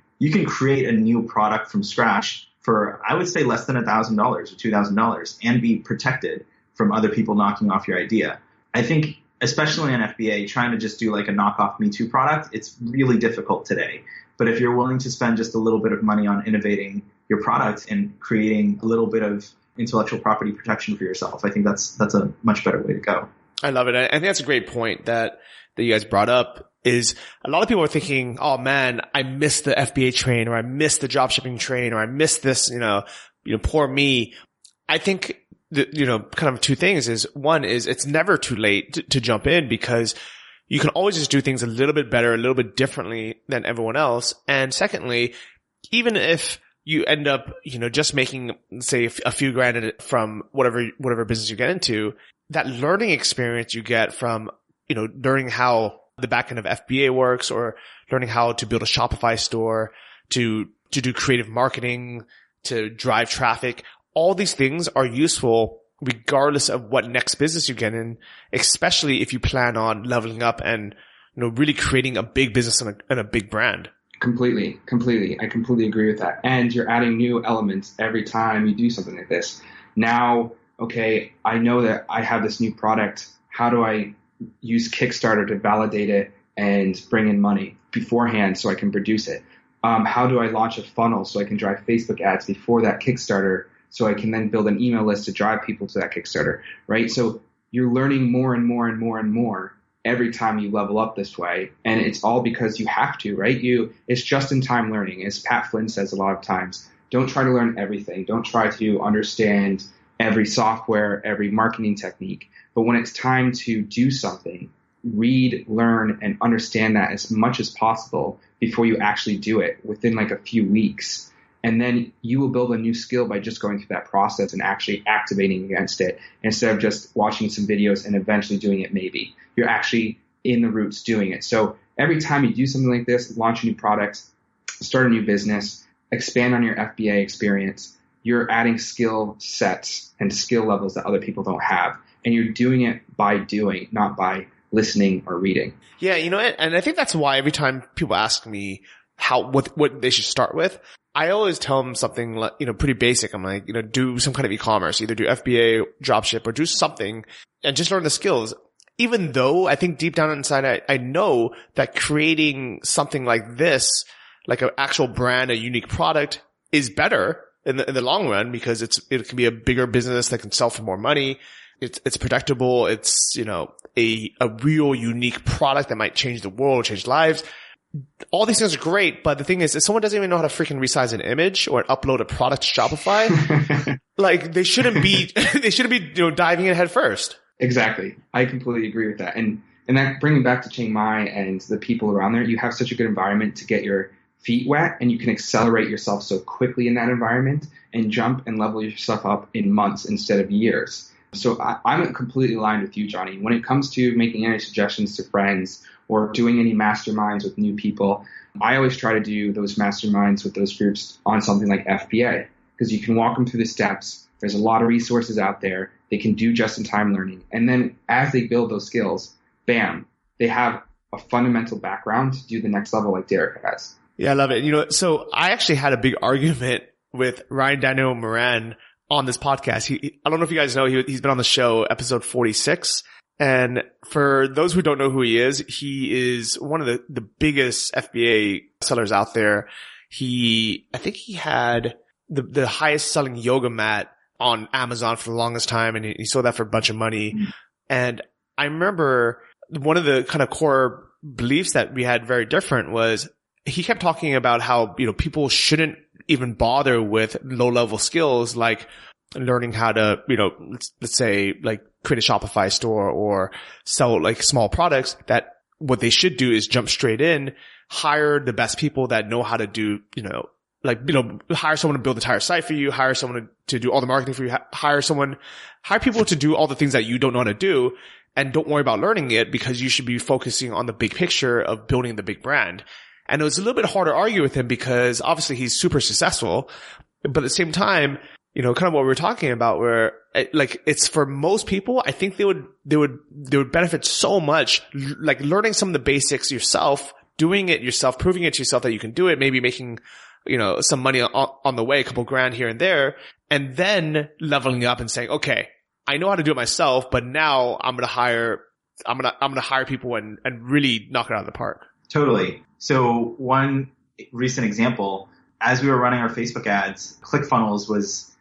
create a new product from scratch for, I would say, less than $1,000 or $2,000 and be protected from other people knocking off your idea. I think especially in FBA, trying to just do like a knockoff Me Too product, it's really difficult today. But if you're willing to spend just a little bit of money on innovating your product and creating a little bit of intellectual property protection for yourself, I think that's a much better way to go. I love it. I think that's a great point that you guys brought up. Is a lot of people are thinking, oh man, I missed the FBA train, or I missed the dropshipping train, or I missed this, poor me. I think that, kind of two things is, one is it's never too late to jump in, because you can always just do things a little bit better, a little bit differently than everyone else. And secondly, even if you end up, just making, say, a few grand from whatever business you get into, that learning experience you get from, learning how the back end of FBA works, or learning how to build a Shopify store, to do creative marketing, to drive traffic. All these things are useful regardless of what next business you get in, especially if you plan on leveling up and, really creating a big business and a big brand. Completely. I completely agree with that. And you're adding new elements every time you do something like this. Now, okay, I know that I have this new product. How do I use Kickstarter to validate it and bring in money beforehand so I can produce it? How do I launch a funnel so I can drive Facebook ads before that Kickstarter so I can then build an email list to drive people to that Kickstarter, right? So you're learning more and more and more and more every time you level up this way. And it's all because you have to, right? It's just in time learning. As Pat Flynn says a lot of times, don't try to learn everything. Don't try to understand every software, every marketing technique. But when it's time to do something, read, learn, and understand that as much as possible before you actually do it within like a few weeks. And then you will build a new skill by just going through that process and actually activating against it instead of just watching some videos and eventually doing it maybe. You're actually in the roots doing it. So every time you do something like this, launch a new product, start a new business, expand on your FBA experience, you're adding skill sets and skill levels that other people don't have. And you're doing it by doing, not by listening or reading. Yeah, and I think that's why every time people ask me what they should start with, I always tell them something like, pretty basic. I'm like, do some kind of e-commerce, either do FBA, dropship, or do something and just learn the skills. Even though I think deep down inside, I know that creating something like this, like an actual brand, a unique product, is better in the long run, because it can be a bigger business that can sell for more money. It's predictable. It's, a real unique product that might change the world, change lives. All these things are great, but the thing is, if someone doesn't even know how to freaking resize an image or upload a product to Shopify, like they shouldn't be diving in head first. Exactly. I completely agree with that. And that bringing back to Chiang Mai and the people around there, you have such a good environment to get your feet wet, and you can accelerate yourself so quickly in that environment and jump and level yourself up in months instead of years. So I'm completely aligned with you, Johnny. When it comes to making any suggestions to friends or doing any masterminds with new people, I always try to do those masterminds with those groups on something like FBA, because you can walk them through the steps. There's a lot of resources out there. They can do just-in-time learning. And then as they build those skills, bam, they have a fundamental background to do the next level like Derek has. Yeah, I love it. So I actually had a big argument with Ryan Daniel Moran on this podcast. I don't know if you guys know, he's been on the show, episode 46. And for those who don't know who he is one of the biggest FBA sellers out there. I think he had the highest selling yoga mat on Amazon for the longest time, and he sold that for a bunch of money. Mm-hmm. And I remember one of the kind of core beliefs that we had very different was he kept talking about how, people shouldn't even bother with low level skills like learning how to, let's say like create a Shopify store or sell like small products. That what they should do is jump straight in, hire the best people that know how to do, hire someone to build the entire site for you, hire someone to do all the marketing for you, hire people to do all the things that you don't know how to do, and don't worry about learning it, because you should be focusing on the big picture of building the big brand. And it was a little bit hard to argue with him because obviously he's super successful, but at the same time, kind of what we were talking about, where like it's for most people, I think they would benefit so much, like learning some of the basics yourself, doing it yourself, proving it to yourself that you can do it, maybe making some money on the way, a couple grand here and there, and then leveling up and saying, okay, I know how to do it myself, but now I'm going to hire I'm gonna hire people and really knock it out of the park. Totally. So one recent example, as we were running our Facebook ads, ClickFunnels was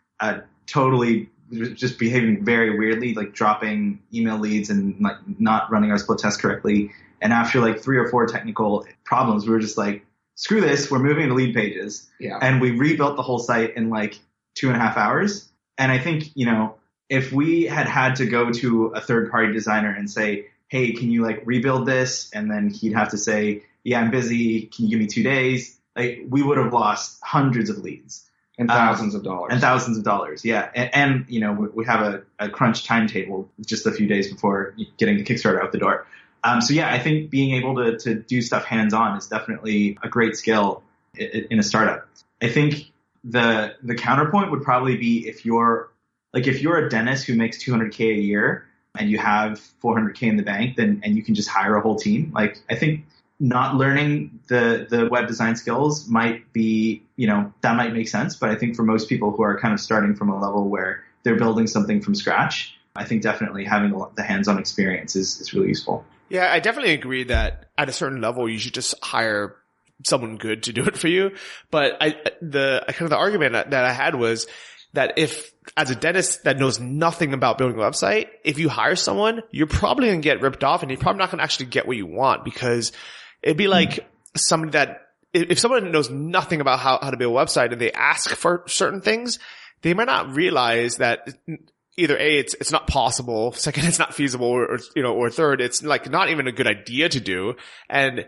totally just behaving very weirdly, like dropping email leads and like not running our split test correctly. And after like 3 or 4 technical problems, we were just like, screw this, we're moving to lead pages. Yeah. And we rebuilt the whole site in like 2.5 hours. And I think, if we had to go to a third party designer and say, hey, can you like rebuild this? And then he'd have to say, yeah, I'm busy. Can you give me 2 days? Like we would have lost hundreds of leads. And thousands of dollars. And thousands of dollars, yeah. And we have a crunch timetable just a few days before getting the Kickstarter out the door. So yeah, I think being able to do stuff hands-on is definitely a great skill in a startup. I think the counterpoint would probably be if you're a dentist who makes $200K a year and you have $400K in the bank, and you can just hire a whole team. Like I think not learning the web design skills might be, that might make sense. But I think for most people who are kind of starting from a level where they're building something from scratch, I think definitely having the hands-on experience is really useful. Yeah, I definitely agree that at a certain level, you should just hire someone good to do it for you. But the argument that I had was that if, as a dentist that knows nothing about building a website, if you hire someone, you're probably going to get ripped off and you're probably not going to actually get what you want, because it'd be like somebody that, if someone knows nothing about how to build a website and they ask for certain things, they might not realize that either A, it's not possible. Second, it's not feasible, or third, it's like not even a good idea to do. And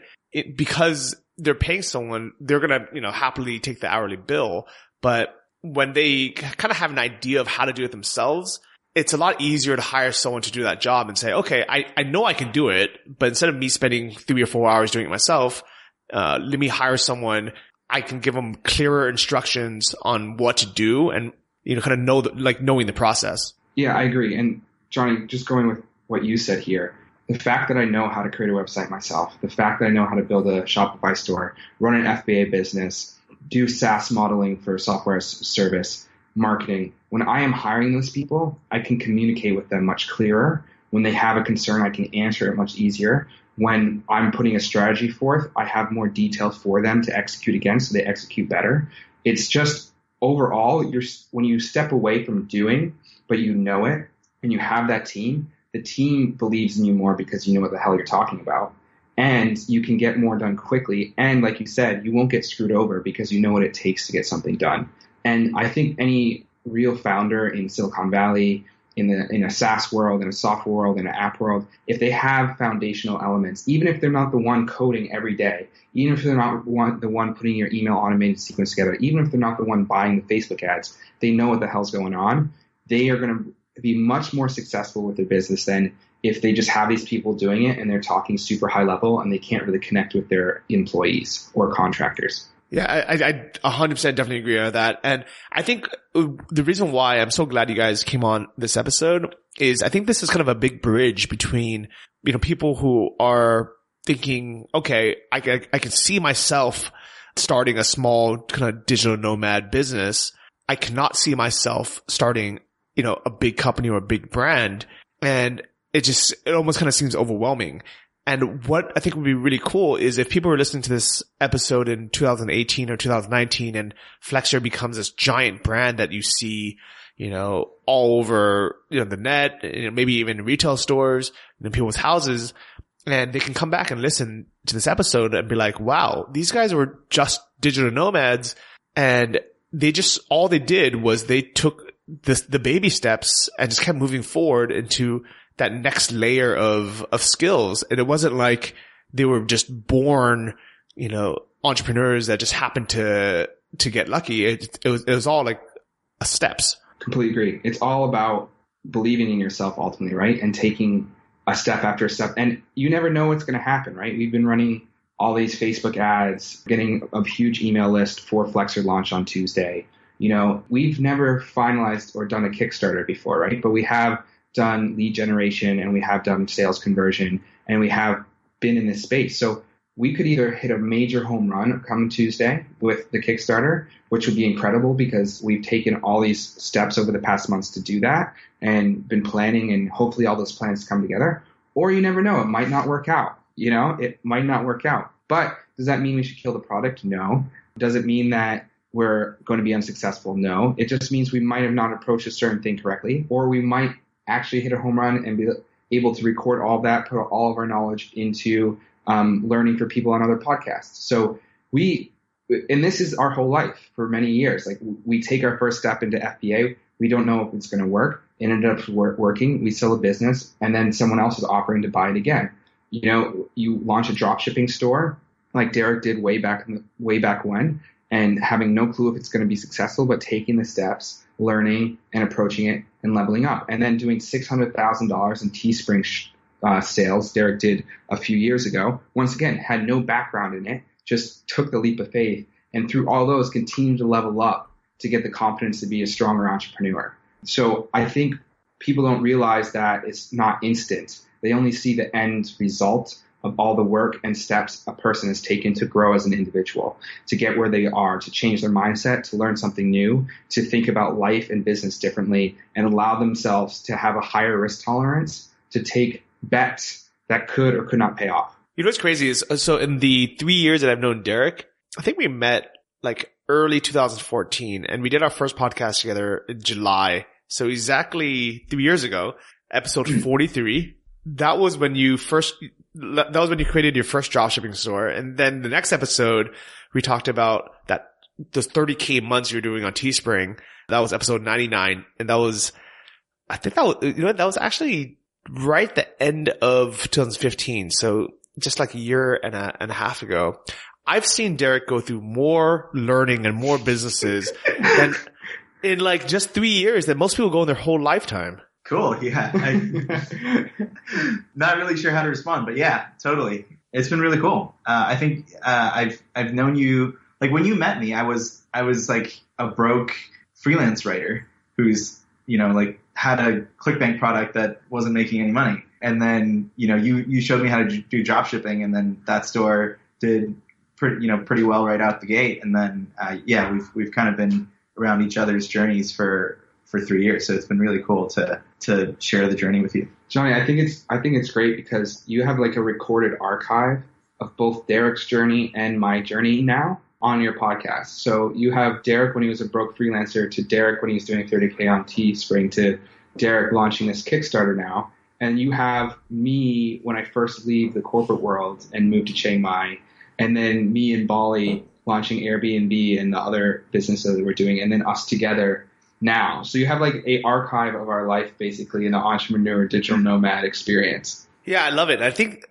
because they're paying someone, they're going to, happily take the hourly bill. But when they kind of have an idea of how to do it themselves, it's a lot easier to hire someone to do that job and say, okay, I know I can do it, but instead of me spending 3 or 4 hours doing it myself, let me hire someone. I can give them clearer instructions on what to do and, kind of knowing the process. Yeah, I agree. And Johnny, just going with what you said here, the fact that I know how to create a website myself, the fact that I know how to build a Shopify store, run an FBA business, do SaaS modeling for software as a service, marketing. When I am hiring those people, I can communicate with them much clearer. When they have a concern, I can answer it much easier. When I'm putting a strategy forth, I have more detail for them to execute against, so they execute better. It's just overall, when you step away from doing, but you know it, and you have that team, the team believes in you more because you know what the hell you're talking about. And you can get more done quickly. And like you said, you won't get screwed over because you know what it takes to get something done. And I think any real founder in Silicon Valley, in a SaaS world, in a software world, in an app world, if they have foundational elements, even if they're not the one coding every day, even if they're not the one putting your email automated sequence together, even if they're not the one buying the Facebook ads, they know what the hell's going on. They are going to be much more successful with their business than if they just have these people doing it and they're talking super high level and they can't really connect with their employees or contractors. Yeah, I 100% definitely agree with that. And I think the reason why I'm so glad you guys came on this episode is I think this is kind of a big bridge between, people who are thinking, okay, I can see myself starting a small kind of digital nomad business. I cannot see myself starting, a big company or a big brand. And it almost kind of seems overwhelming. And what I think would be really cool is if people were listening to this episode in 2018 or 2019 and Flexr becomes this giant brand that you see, all over, the net, maybe even in retail stores, in people's houses, and they can come back and listen to this episode and be like, wow, these guys were just digital nomads, and all they did was they took the baby steps and just kept moving forward into that next layer of skills. And it wasn't like they were just born, entrepreneurs that just happened to get lucky. It was all like steps. Completely agree. It's all about believing in yourself ultimately, right? And taking a step after a step. And you never know what's going to happen, right? We've been running all these Facebook ads, getting a huge email list for Flexr launch on Tuesday. We've never finalized or done a Kickstarter before, right? But we have done lead generation and we have done sales conversion and we have been in this space. So we could either hit a major home run come Tuesday with the Kickstarter, which would be incredible because we've taken all these steps over the past months to do that and been planning, and hopefully all those plans come together. Or you never know. It might not work out. It might not work out. But does that mean we should kill the product? No. Does it mean that we're going to be unsuccessful? No. It just means we might have not approached a certain thing correctly, or we might actually hit a home run and be able to record all of that, put all of our knowledge into learning for people on other podcasts. So and this is our whole life for many years. Like, we take our first step into FBA. We don't know if it's going to work. It ended up working. We sell a business, and then someone else is offering to buy it again. You launch a drop shipping store like Derek did way back when, and having no clue if it's going to be successful, but taking the steps, learning and approaching it and leveling up. And then doing $600,000 in Teespring sales Derek did a few years ago. Once again, had no background in it, just took the leap of faith, and through all those continued to level up to get the confidence to be a stronger entrepreneur. So I think people don't realize that it's not instant. They only see the end result of all the work and steps a person has taken to grow as an individual, to get where they are, to change their mindset, to learn something new, to think about life and business differently, and allow themselves to have a higher risk tolerance, to take bets that could or could not pay off. You know what's crazy is, so in the 3 years that I've known Derek, I think we met like early 2014, and we did our first podcast together in July. So exactly 3 years ago, episode 43. That was when you created your first dropshipping store. And then the next episode, we talked about those 30K months you're doing on Teespring. That was episode 99. And that was actually right at the end of 2015. So just like a year and a half ago. I've seen Derek go through more learning and more businesses than in like just 3 years that most people go in their whole lifetime. Cool. Yeah. Not really sure how to respond, but yeah, totally. It's been really cool. I think, I've known you, like when you met me, I was like a broke freelance writer who's, like had a ClickBank product that wasn't making any money. And then, you showed me how to do drop shipping, and then that store did pretty well right out the gate. And then, we've kind of been around each other's journeys for 3 years. So it's been really cool to share the journey with you. Johnny, I think it's great because you have like a recorded archive of both Derek's journey and my journey now on your podcast. So you have Derek when he was a broke freelancer, to Derek when he was doing 30K on Teespring, to Derek launching this Kickstarter now. And you have me when I first leave the corporate world and move to Chiang Mai, and then me in Bali launching Airbnb and the other businesses that we're doing, and then us together now. So you have like a archive of our life basically in the entrepreneur digital nomad experience. Yeah, I love it. I think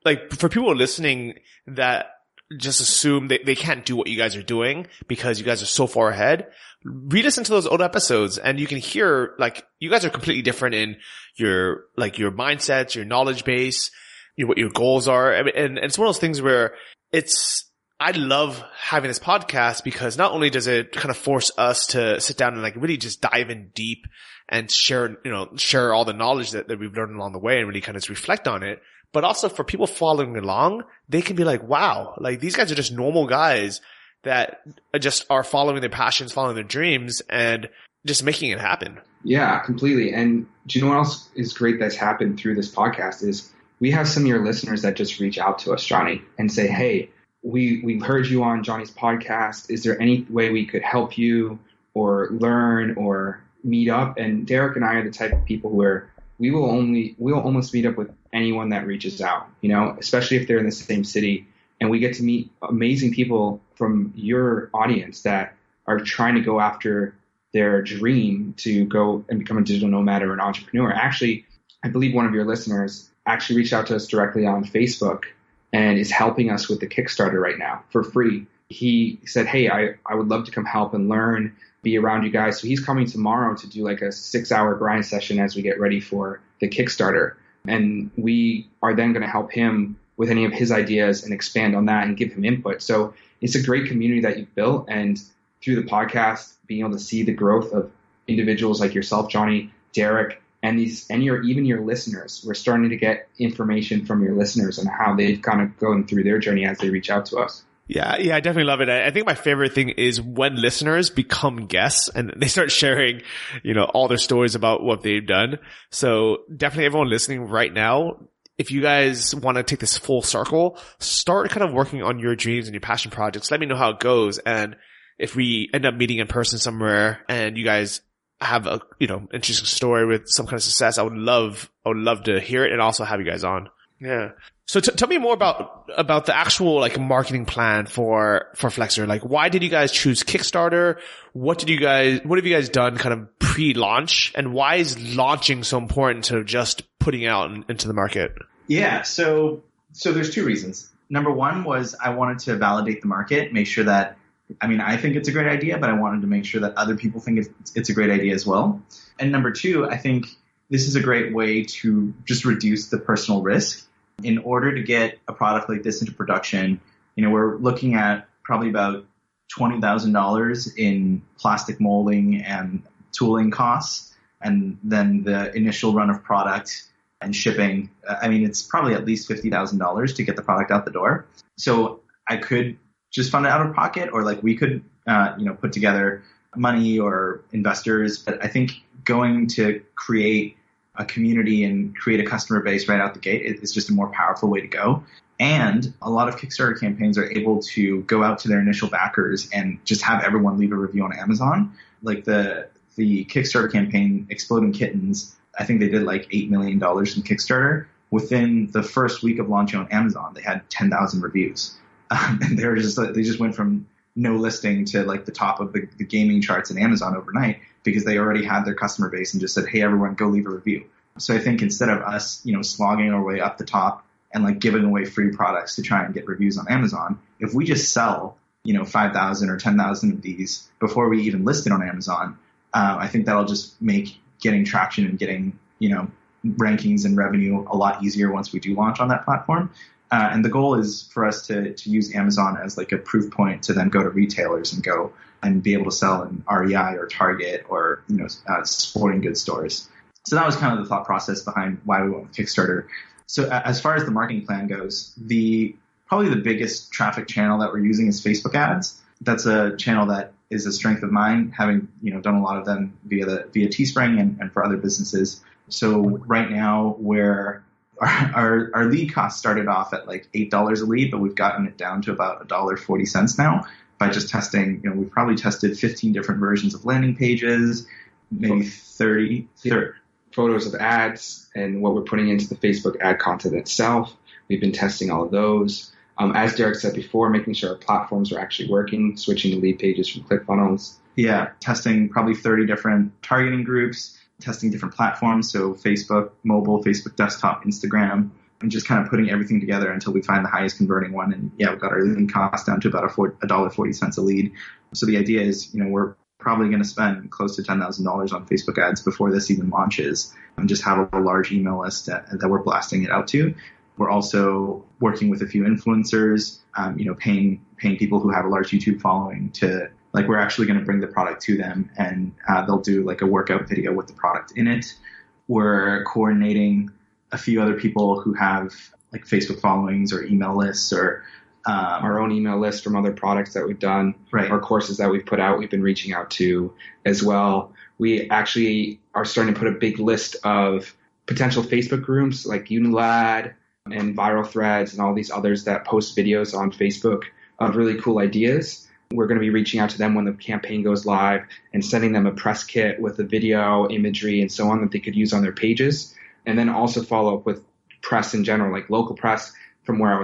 like for people listening that just assume they can't do what you guys are doing because you guys are so far ahead, re-listen to those old episodes and you can hear like you guys are completely different in your mindsets, your knowledge base, what your goals are. I mean, and it's one of those things where I love having this podcast because not only does it kind of force us to sit down and like really just dive in deep and share all the knowledge that we've learned along the way and really kind of reflect on it, but also for people following along, they can be like, wow, like these guys are just normal guys that just are following their passions, following their dreams and just making it happen. Yeah, completely. And do you know what else is great that's happened through this podcast is we have some of your listeners that just reach out to us, Johnny, and say, hey, we heard you on Johnny's podcast. Is there any way we could help you or learn or meet up? And Derek and I are the type of people where we'll almost meet up with anyone that reaches out, especially if they're in the same city. And we get to meet amazing people from your audience that are trying to go after their dream to go and become a digital nomad or an entrepreneur. Actually, I believe one of your listeners actually reached out to us directly on Facebook and is helping us with the Kickstarter right now for free. He said, hey, I would love to come help and learn, be around you guys. So he's coming tomorrow to do like a 6-hour grind session as we get ready for the Kickstarter. And we are then going to help him with any of his ideas and expand on that and give him input. So it's a great community that you've built. And through the podcast, being able to see the growth of individuals like yourself, Johnny, Derek, and your listeners. We're starting to get information from your listeners on how they've kind of gone through their journey as they reach out to us. Yeah, I definitely love it. I think my favorite thing is when listeners become guests and they start sharing, all their stories about what they've done. So definitely everyone listening right now, if you guys want to take this full circle, start kind of working on your dreams and your passion projects. Let me know how it goes. And if we end up meeting in person somewhere and you guys have a, interesting story with some kind of success, I would love to hear it and also have you guys on. Yeah. So tell me more about the actual like marketing plan for Flexr. Like, why did you guys choose Kickstarter? What have you guys done kind of pre-launch, and why is launching so important to just putting out into the market? Yeah. So there's two reasons. Number one was I wanted to validate the market, make sure that, I think it's a great idea, but I wanted to make sure that other people think it's a great idea as well. And number two, I think this is a great way to just reduce the personal risk. In order to get a product like this into production, we're looking at probably about $20,000 in plastic molding and tooling costs. And then the initial run of product and shipping, it's probably at least $50,000 to get the product out the door. So I could just fund it out of pocket, or like we could, put together money or investors. But I think going to create a community and create a customer base right out the gate is just a more powerful way to go. And a lot of Kickstarter campaigns are able to go out to their initial backers and just have everyone leave a review on Amazon. Like the Kickstarter campaign, Exploding Kittens, I think they did like $8 million in Kickstarter. Within the first week of launching on Amazon, they had 10,000 reviews. And they just went from no listing to like the top of the gaming charts in Amazon overnight, because they already had their customer base and just said, hey, everyone, go leave a review. So I think instead of us, slogging our way up the top and like giving away free products to try and get reviews on Amazon, if we just sell, 5,000 or 10,000 of these before we even list it on Amazon, I think that'll just make getting traction and getting, rankings and revenue a lot easier once we do launch on that platform. And the goal is for us to use Amazon as like a proof point to then go to retailers and go and be able to sell in REI or Target or, sporting goods stores. So that was kind of the thought process behind why we went with Kickstarter. So as far as the marketing plan goes, probably the biggest traffic channel that we're using is Facebook ads. That's a channel that is a strength of mine, having, done a lot of them via Teespring and for other businesses. So right now where our lead cost started off at like $8 a lead, but we've gotten it down to about $1.40 now by just testing. We've probably tested 15 different versions of landing pages, maybe 30 photos of ads and what we're putting into the Facebook ad content itself. We've been testing all of those. As Derek said before, making sure our platforms are actually working, switching to lead pages from ClickFunnels. Yeah, testing probably 30 different targeting groups, testing different platforms, so Facebook mobile, Facebook desktop, Instagram, and just kind of putting everything together until we find the highest converting one. And yeah, we've got our lead cost down to about $1.40 a lead. So the idea is, we're probably going to spend close to $10,000 on Facebook ads before this even launches, and just have a large email list that we're blasting it out to. We're also working with a few influencers, paying people who have a large YouTube following to, like, we're actually going to bring the product to them, and they'll do like a workout video with the product in it. We're coordinating a few other people who have like Facebook followings or email lists or our own email list from other products that we've done, right. Or courses that we've put out, we've been reaching out to as well. We actually are starting to put a big list of potential Facebook groups like Unilad and Viral Threads and all these others that post videos on Facebook of really cool ideas. We're going to be reaching out to them when the campaign goes live and sending them a press kit with the video, imagery, and so on that they could use on their pages. And then also follow up with press in general, like local press from where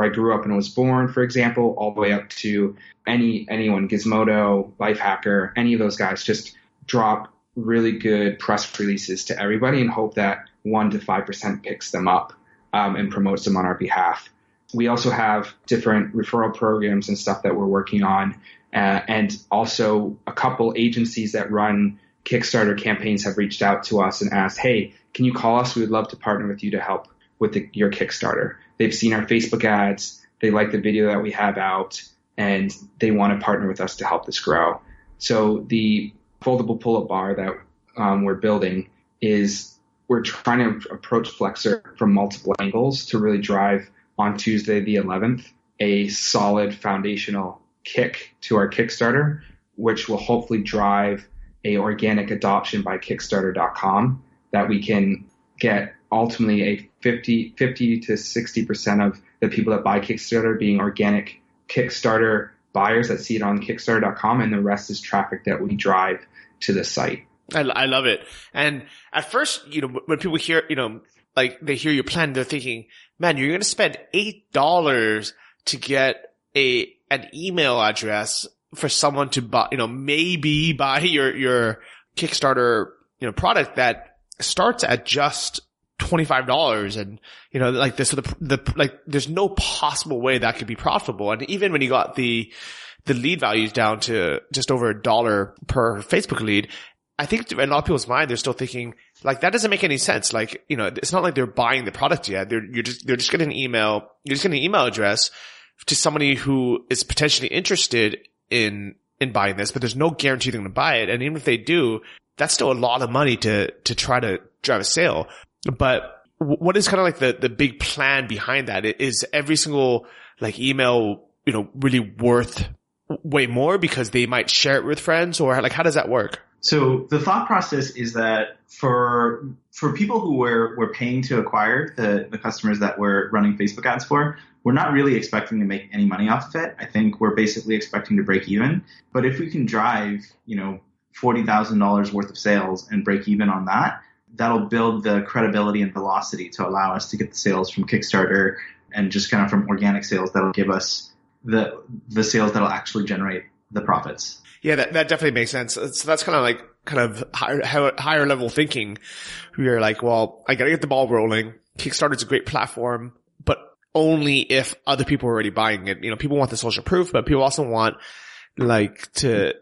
I grew up and was born, for example, all the way up to anyone, Gizmodo, Lifehacker, any of those guys. Just drop really good press releases to everybody and hope that 1% to 5% picks them up and promotes them on our behalf. We also have different referral programs and stuff that we're working on. And also a couple agencies that run Kickstarter campaigns have reached out to us and asked, hey, can you call us? We would love to partner with you to help with your Kickstarter. They've seen our Facebook ads. They like the video that we have out, and they want to partner with us to help this grow. So the foldable pull-up bar that we're building we're trying to approach Flexr from multiple angles to really drive on Tuesday the 11th a solid foundational kick to our Kickstarter, which will hopefully drive a organic adoption by Kickstarter.com that we can get ultimately a 50 to 60% of the people that buy Kickstarter being organic Kickstarter buyers that see it on Kickstarter.com, and the rest is traffic that we drive to the site. I love it. And at first, when people hear, like they hear your plan, they're thinking, man, you're going to spend $8 to get an email address for someone to buy, maybe buy your Kickstarter, product that starts at just $25. And, like this, like there's no possible way that could be profitable. And even when you got the lead values down to just over $1 per Facebook lead, I think in a lot of people's mind, they're still thinking like that doesn't make any sense. Like, it's not like they're buying the product yet. They're just getting an email. You're just getting an email address to somebody who is potentially interested in buying this, but there's no guarantee they're going to buy it. And even if they do, that's still a lot of money to try to drive a sale. But what is kind of like the big plan behind that? Is every single like email, really worth way more because they might share it with friends, or like how does that work? So the thought process is that for people who were paying to acquire the customers that we're running Facebook ads for, we're not really expecting to make any money off of it. I think we're basically expecting to break even. But if we can drive, $40,000 worth of sales and break even on that, that'll build the credibility and velocity to allow us to get the sales from Kickstarter and just kind of from organic sales that'll give us the sales that'll actually generate the profits. Yeah, that definitely makes sense. So that's kind of higher level thinking. We're like, well, I gotta get the ball rolling. Kickstarter's a great platform, but only if other people are already buying it. People want the social proof, but people also want like to,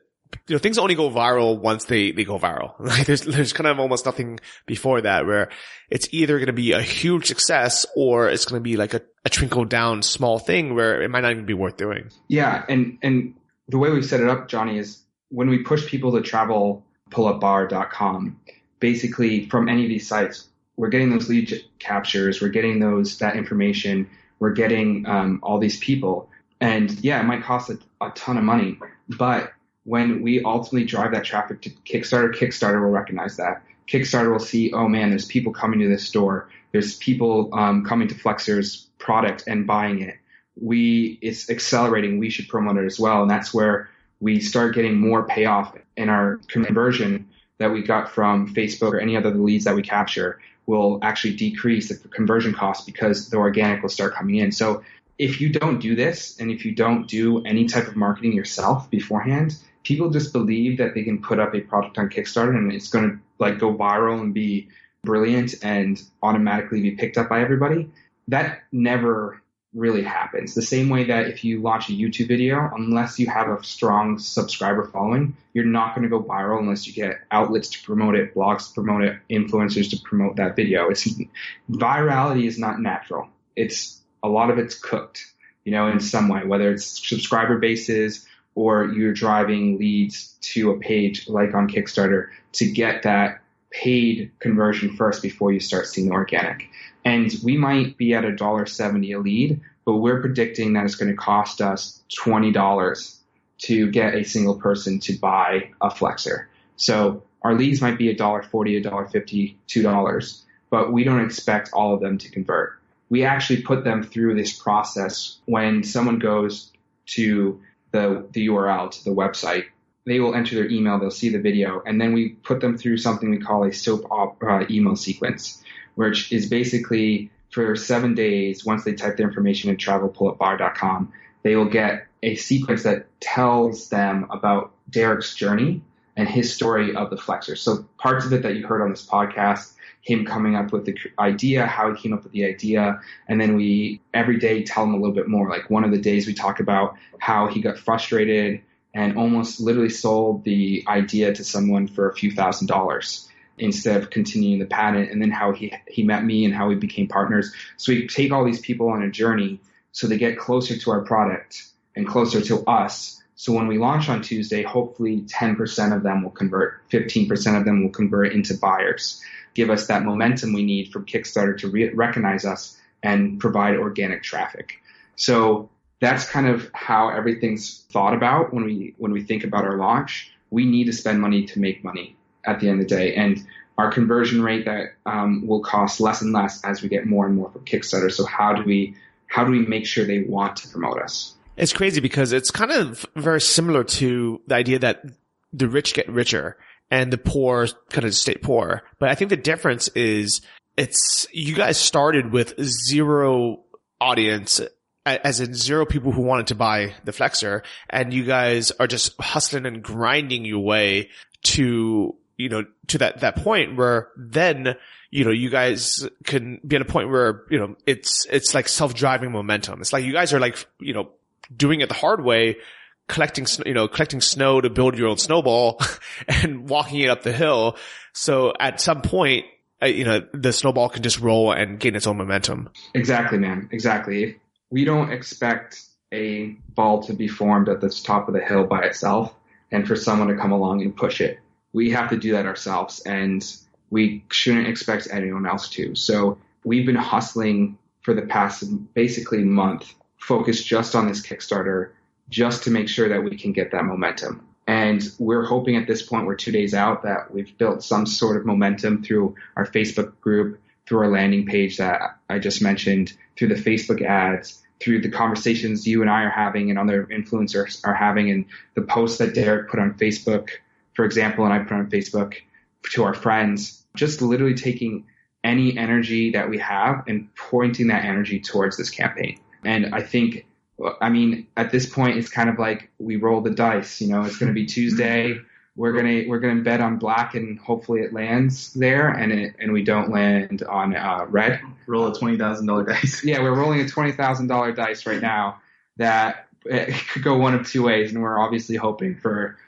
things only go viral once they go viral. Like there's kind of almost nothing before that where it's either going to be a huge success or it's going to be like a trickle down small thing where it might not even be worth doing. Yeah. And the way we set it up, Johnny, is when we push people to travelpullupbar.com, basically from any of these sites, we're getting those lead captures, we're getting that information, we're getting all these people. And yeah, it might cost a ton of money, but when we ultimately drive that traffic to Kickstarter will recognize that. Kickstarter will see, oh man, there's people coming to this store. There's people coming to Flexr's product and buying it. It's accelerating. We should promote it as well. And that's where we start getting more payoff in our conversion that we got from Facebook or any other leads that we capture will actually decrease the conversion cost because the organic will start coming in. So if you don't do this and if you don't do any type of marketing yourself beforehand, people just believe that they can put up a product on Kickstarter and it's going to like go viral and be brilliant and automatically be picked up by everybody. That never really happens. The same way that if you launch a YouTube video, unless you have a strong subscriber following, you're not going to go viral unless you get outlets to promote it, blogs to promote it, influencers to promote that video. Virality is not natural. A lot of it's cooked, in some way, whether it's subscriber bases or you're driving leads to a page like on Kickstarter to get that paid conversion first before you start seeing the organic. And we might be at $1.70 a lead, but we're predicting that it's going to cost us $20 to get a single person to buy a Flexr. So our leads might be $1.40, $1.50, $2, but we don't expect all of them to convert. We actually put them through this process. When someone goes to the URL, to the website, they will enter their email, they'll see the video, and then we put them through something we call a soap opera email sequence, which is basically for 7 days, once they type their information in travelpullupbar.com, they will get a sequence that tells them about Derek's journey and his story of the Flexr. So parts of it that you heard on this podcast, him coming up with the idea, how he came up with the idea, and then we every day tell him a little bit more. Like one of the days we talk about how he got frustrated and almost literally sold the idea to someone for a few $1,000s instead of continuing the patent, and then how he met me and how we became partners. So we take all these people on a journey so they get closer to our product and closer to us. So when we launch on Tuesday, hopefully 10% of them will convert, 15% of them will convert into buyers, give us that momentum we need from Kickstarter to recognize us and provide organic traffic. So that's kind of how everything's thought about when we think about our launch. We need to spend money to make money at the end of the day. And our conversion rate that will cost less and less as we get more and more from Kickstarter. So how do we make sure they want to promote us? It's crazy because it's kind of very similar to the idea that the rich get richer and the poor kind of stay poor. But I think the difference is you guys started with zero audience, as in zero people who wanted to buy the Flexr, and you guys are just hustling and grinding your way to that point where then, you guys can be at a point where, it's like self-driving momentum. It's like you guys are like, doing it the hard way, collecting snow to build your own snowball and walking it up the hill. So at some point, the snowball can just roll and gain its own momentum. Exactly, man. Exactly. We don't expect a ball to be formed at the top of the hill by itself and for someone to come along and push it. We have to do that ourselves, and we shouldn't expect anyone else to. So we've been hustling for the past basically month, focused just on this Kickstarter, just to make sure that we can get that momentum. And we're hoping at this point, we're 2 days out, that we've built some sort of momentum through our Facebook group, through our landing page that I just mentioned, through the Facebook ads, through the conversations you and I are having and other influencers are having, and the posts that Derek put on Facebook, for example, and I put on Facebook to our friends, just literally taking any energy that we have and pointing that energy towards this campaign. And I think, at this point, it's kind of like we roll the dice. It's going to be Tuesday. We're gonna bet on black, and hopefully it lands there, and we don't land on red. Roll a $20,000 dice. Yeah, we're rolling a $20,000 dice right now. That it could go one of two ways, and we're obviously hoping for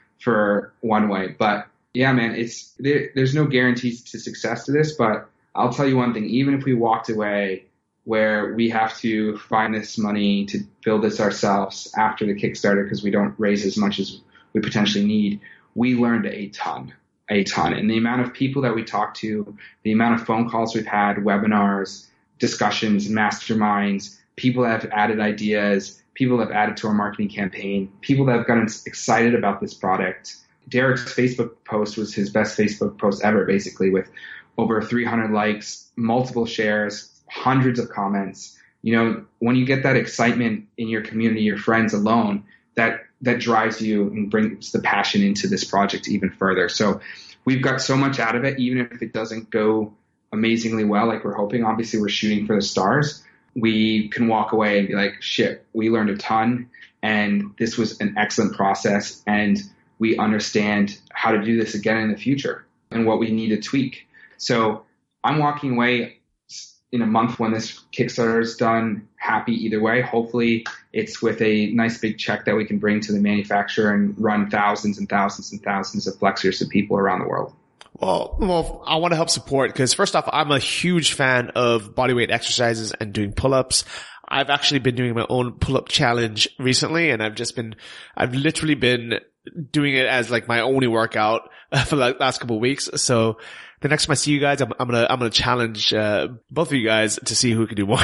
one way. But yeah, man, there's no guarantees to success to this. But I'll tell you one thing: even if we walked away where we have to find this money to build this ourselves after the Kickstarter because we don't raise as much as we potentially need, we learned a ton. And the amount of people that we talked to, the amount of phone calls we've had, webinars, discussions, masterminds, people that have added ideas, people that have added to our marketing campaign, people that have gotten excited about this product. Derek's Facebook post was his best Facebook post ever, basically, with over 300 likes, multiple shares, hundreds of comments. When you get that excitement in your community, your friends alone, that drives you and brings the passion into this project even further. So we've got so much out of it, even if it doesn't go amazingly well like we're hoping. Obviously, we're shooting for the stars. We can walk away and be like, shit, we learned a ton, and this was an excellent process, and we understand how to do this again in the future and what we need to tweak. So I'm walking away in a month when this Kickstarter is done, happy either way. Hopefully it's with a nice big check that we can bring to the manufacturer and run thousands and thousands and thousands of Flexrs to people around the world. Well, I want to help support because first off, I'm a huge fan of bodyweight exercises and doing pull-ups. I've actually been doing my own pull-up challenge recently, and I've literally been doing it as like my only workout for the last couple of weeks. So the next time I see you guys, I'm gonna challenge both of you guys to see who can do more.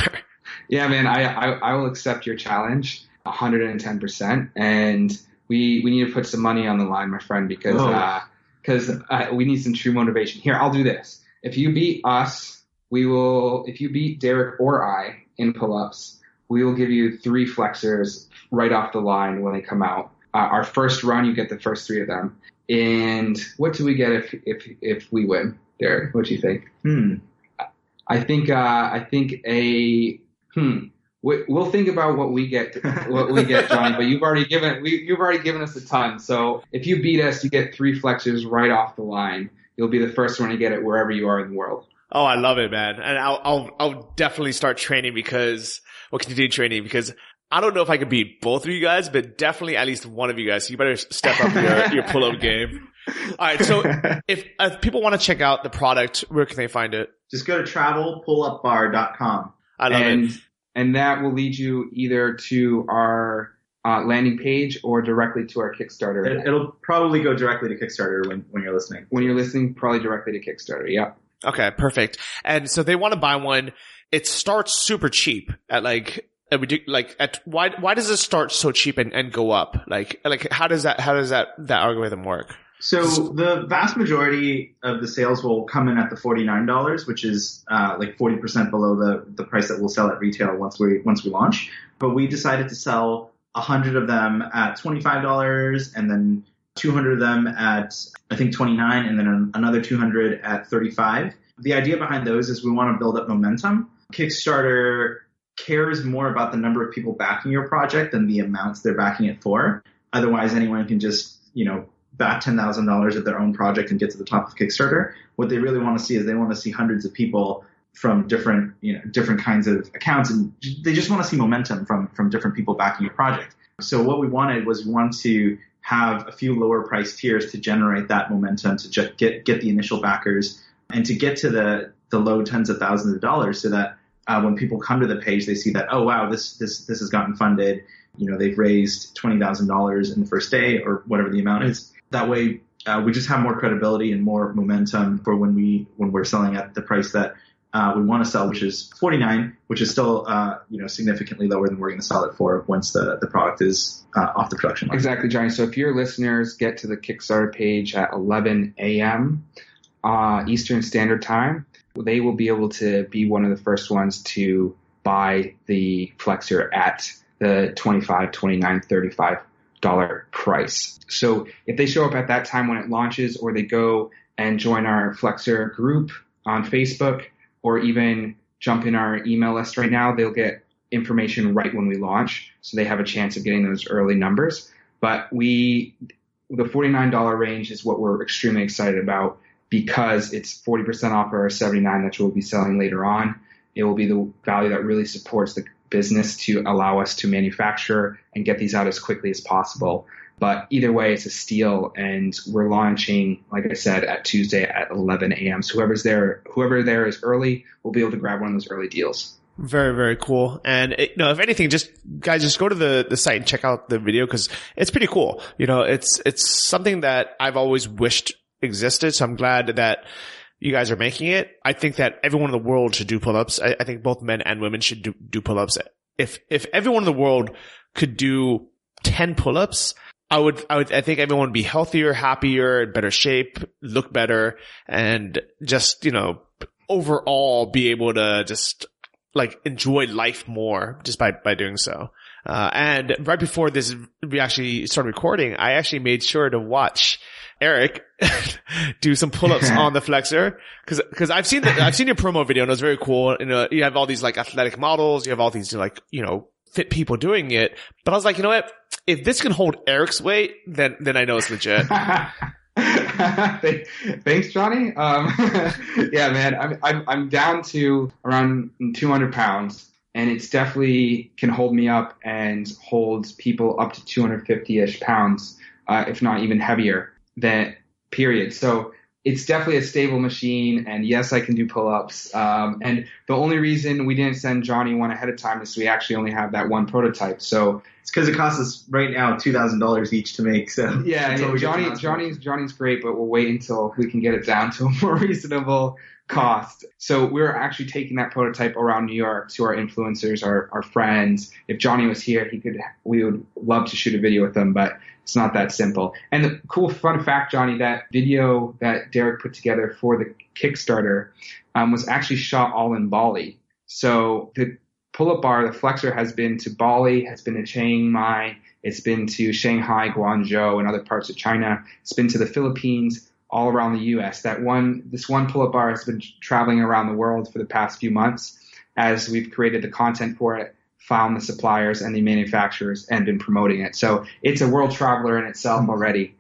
Yeah, man, I will accept your challenge 110%, and we need to put some money on the line, my friend, because we need some true motivation. Here, I'll do this. If you beat us, if you beat Derek or I in pull-ups, we will give you 3 Flexrs right off the line when they come out. Our first run, you get the first 3 of them. And what do we get if we win, Derek? What do you think? I think we'll think about what we get, Johnny. But you've already given us a ton. So if you beat us, you get 3 Flexrs right off the line. You'll be the first one to get it wherever you are in the world. Oh, I love it, man. And I'll definitely start training continue training because I don't know if I could beat both of you guys, but definitely at least one of you guys. So you better step up your pull-up game. All right. So if people want to check out the product, where can they find it? Just go to travelpullupbar.com. I love it. And that will lead you either to our landing page or directly to our Kickstarter. It'll probably go directly to Kickstarter when you're listening. When you're listening, probably directly to Kickstarter. Yeah. Okay, perfect. And so they want to buy one. It starts super cheap at why does it start so cheap and go up? Like how does that algorithm work? So the vast majority of the sales will come in at the $49, which is like 40% below the price that we'll sell at retail once we launch. But we decided to sell 100 of them at $25, and then 200 of them at, I think, $29, and then another 200 at $35. The idea behind those is we want to build up momentum. Kickstarter cares more about the number of people backing your project than the amounts they're backing it for. Otherwise, anyone can just, back $10,000 at their own project and get to the top of Kickstarter. What they really want to see is they want to see hundreds of people from different kinds of accounts, and they just want to see momentum from different people backing your project. So what we wanted was we wanted to have a few lower price tiers to generate that momentum, to get the initial backers, and to get to the low tens of thousands of dollars, so that when people come to the page, they see that, oh wow, this has gotten funded. They've raised $20,000 in the first day, or whatever the amount is. That way, we just have more credibility and more momentum for when we're selling at the price that we want to sell, which is $49, which is still significantly lower than we're going to sell it for once the product is off the production line. Exactly, Johnny. So if your listeners get to the Kickstarter page at 11 a.m. Eastern Standard Time, they will be able to be one of the first ones to buy the Flexr at the $25, $29, $35 price. So if they show up at that time when it launches, or they go and join our Flexr group on Facebook, or even jump in our email list right now, they'll get information right when we launch. So they have a chance of getting those early numbers. But the $49 range is what we're extremely excited about, because it's 40% off our $79 that we'll be selling later on. It will be the value that really supports the business to allow us to manufacture and get these out as quickly as possible. But either way, it's a steal, and we're launching, like I said, at Tuesday at 11 a.m. So whoever there is early will be able to grab one of those early deals. Very, very cool. And if anything, just go to the site and check out the video, because it's pretty cool. It's something that I've always wished existed. So I'm glad that you guys are making it. I think that everyone in the world should do pull-ups. I think both men and women should do pull-ups. If everyone in the world could do 10 pull-ups, I think everyone would be healthier, happier, in better shape, look better, and just, overall be able to just enjoy life more just by doing so. And right before we actually started recording, I actually made sure to watch Eric do some pull-ups on the Flexr, because I've seen your promo video, and it was very cool. You have all these athletic models, you have all these fit people doing it. But I was like, you know what? If this can hold Eric's weight, then I know it's legit. Thanks, Johnny. Yeah, man, I'm down to around 200 pounds, and it's definitely can hold me up and hold people up to 250-ish pounds, if not even heavier. That period. So it's definitely a stable machine, and yes, I can do pull-ups. And the only reason we didn't send Johnny one ahead of time is we actually only have that one prototype. So it's because it costs us right now $2,000 each to make. So yeah, Johnny's great, but we'll wait until we can get it down to a more reasonable cost. So we're actually taking that prototype around New York to our influencers, our friends. If Johnny was here, we would love to shoot a video with him, but it's not that simple. And the cool fun fact, Johnny, that video that Derek put together for the Kickstarter was actually shot all in Bali. So the pull-up bar, the Flexr, has been to Bali, has been to Chiang Mai, it's been to Shanghai, Guangzhou, and other parts of China. It's been to the Philippines, all around the U.S. This one pull-up bar has been traveling around the world for the past few months as we've created the content for it, found the suppliers and the manufacturers, and been promoting it. So it's a world traveler in itself already,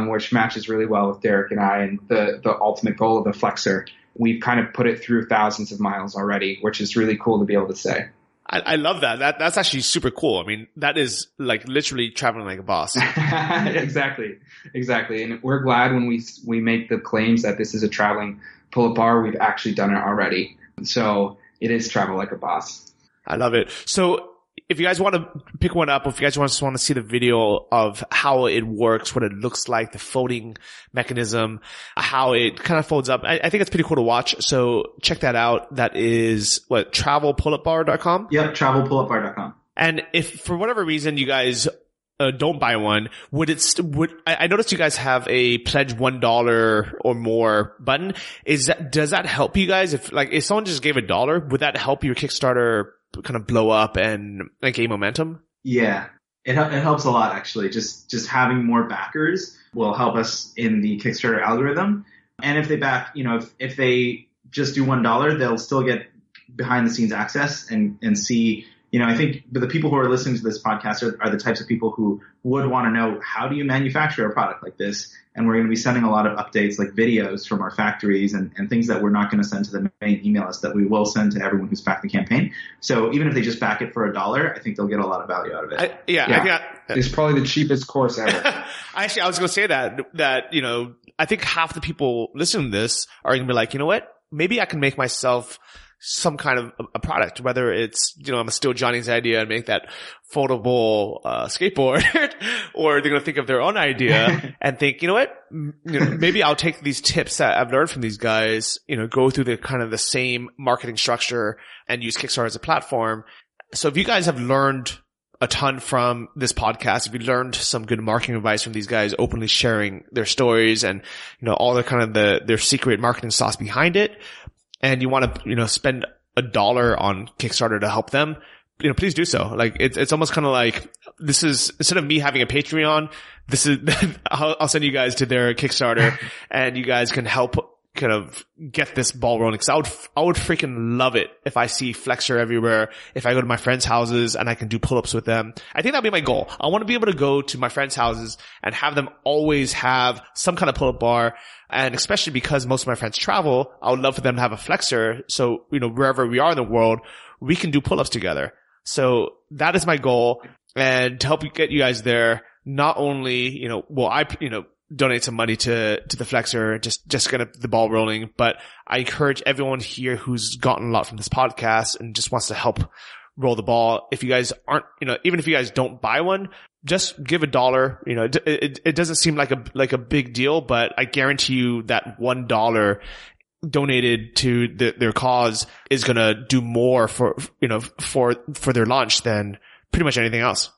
which matches really well with Derek and I, and the ultimate goal of the Flexr. We've kind of put it through thousands of miles already, which is really cool to be able to say. I love that. That's actually super cool. I mean, that is literally traveling like a boss. Exactly. And we're glad when we make the claims that this is a traveling pull-up bar, we've actually done it already. So it is travel like a boss. I love it. So if you guys want to pick one up, or if you guys just want to see the video of how it works, what it looks like, the folding mechanism, how it kind of folds up, I think it's pretty cool to watch. So check that out. That is travelpullupbar.com? Yep, travelpullupbar.com. And if for whatever reason you guys don't buy one, I noticed you guys have a pledge $1 or more button. Does that help you guys? If someone just gave $1, would that help your Kickstarter kind of blow up and gain momentum? Yeah, it helps a lot, actually. Just having more backers will help us in the Kickstarter algorithm. And if they back, if they just do $1, they'll still get behind the scenes access and see. I think the people who are listening to this podcast are the types of people who would want to know, how do you manufacture a product like this? And we're going to be sending a lot of updates, like videos from our factories and things that we're not going to send to the main email list that we will send to everyone who's backed the campaign. So even if they just back it for $1, I think they'll get a lot of value out of it. It's probably the cheapest course ever. Actually, I was going to say that, I think half the people listening to this are going to be like, you know what? Maybe I can make myself some kind of a product, whether it's, I'm gonna steal Johnny's idea and make that foldable skateboard, or they're gonna think of their own idea and think, you know what, maybe I'll take these tips that I've learned from these guys, go through the kind of the same marketing structure and use Kickstarter as a platform. So if you guys have learned a ton from this podcast, if you learned some good marketing advice from these guys openly sharing their stories and, all the kind of their secret marketing sauce behind it, and you want to, spend $1 on Kickstarter to help them, please do so. It's almost kind of like, this is, instead of me having a Patreon, this is, I'll send you guys to their Kickstarter and you guys can help kind of get this ball rolling. Cause I would freaking love it if I see Flexr everywhere. If I go to my friends' houses and I can do pull-ups with them. I think that'd be my goal. I want to be able to go to my friends' houses and have them always have some kind of pull-up bar. And especially because most of my friends travel, I would love for them to have a Flexr. So, wherever we are in the world, we can do pull-ups together. So that is my goal. And to help get you guys there, not only, I donate some money to the Flexr, just get the ball rolling, but I encourage everyone here who's gotten a lot from this podcast and just wants to help roll the ball. If you guys aren't, even if you guys don't buy one, just give $1. It doesn't seem like a big deal, but I guarantee you that $1 donated to their cause is going to do more for their launch than pretty much anything else.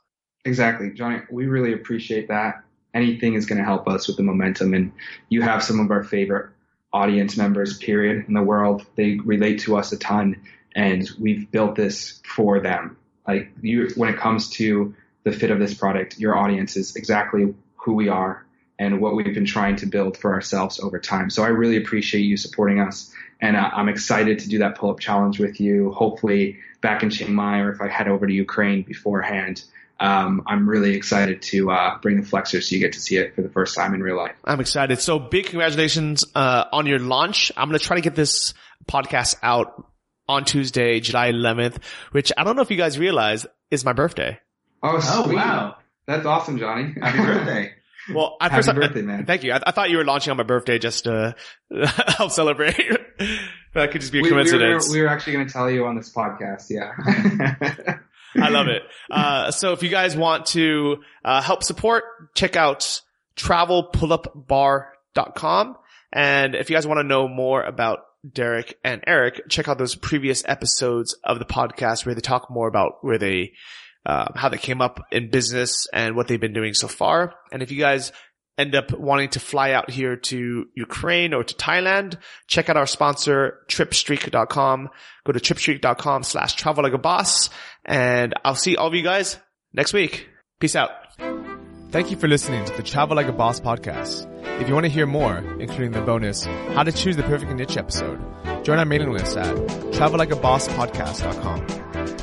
Exactly, Johnny. We really appreciate that. Anything is going to help us with the momentum, and you have some of our favorite audience members, period, in the world. They relate to us a ton, and we've built this for them. When it comes to the fit of this product, your audience is exactly who we are and what we've been trying to build for ourselves over time. So I really appreciate you supporting us, and I'm excited to do that pull-up challenge with you, hopefully back in Chiang Mai, or if I head over to Ukraine beforehand. I'm really excited to bring the Flexr so you get to see it for the first time in real life. I'm excited. So big congratulations on your launch. I'm going to try to get this podcast out on Tuesday, July 11th, which I don't know if you guys realize is my birthday. Oh, sweet. Wow. That's awesome, Johnny. Happy birthday. Well, happy birthday, man. Thank you. I thought you were launching on my birthday just to help celebrate. That could just be a coincidence. We were actually going to tell you on this podcast. Yeah. I love it. So if you guys want to help support, check out travelpullupbar.com. And if you guys want to know more about Derek and Eric, check out those previous episodes of the podcast where they talk more about where they how they came up in business and what they've been doing so far. And if you guys end up wanting to fly out here to Ukraine or to Thailand, check out our sponsor, tripstreak.com. Go to tripstreak.com/travel-like-a-boss. And I'll see all of you guys next week. Peace out. Thank you for listening to the Travel Like a Boss podcast. If you want to hear more, including the bonus How to Choose the Perfect Niche episode, join our mailing list at travellikeabosspodcast.com.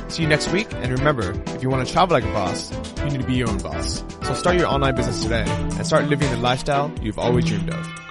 See you next week, and remember, if you want to travel like a boss, you need to be your own boss. So start your online business today and start living the lifestyle you've always dreamed of.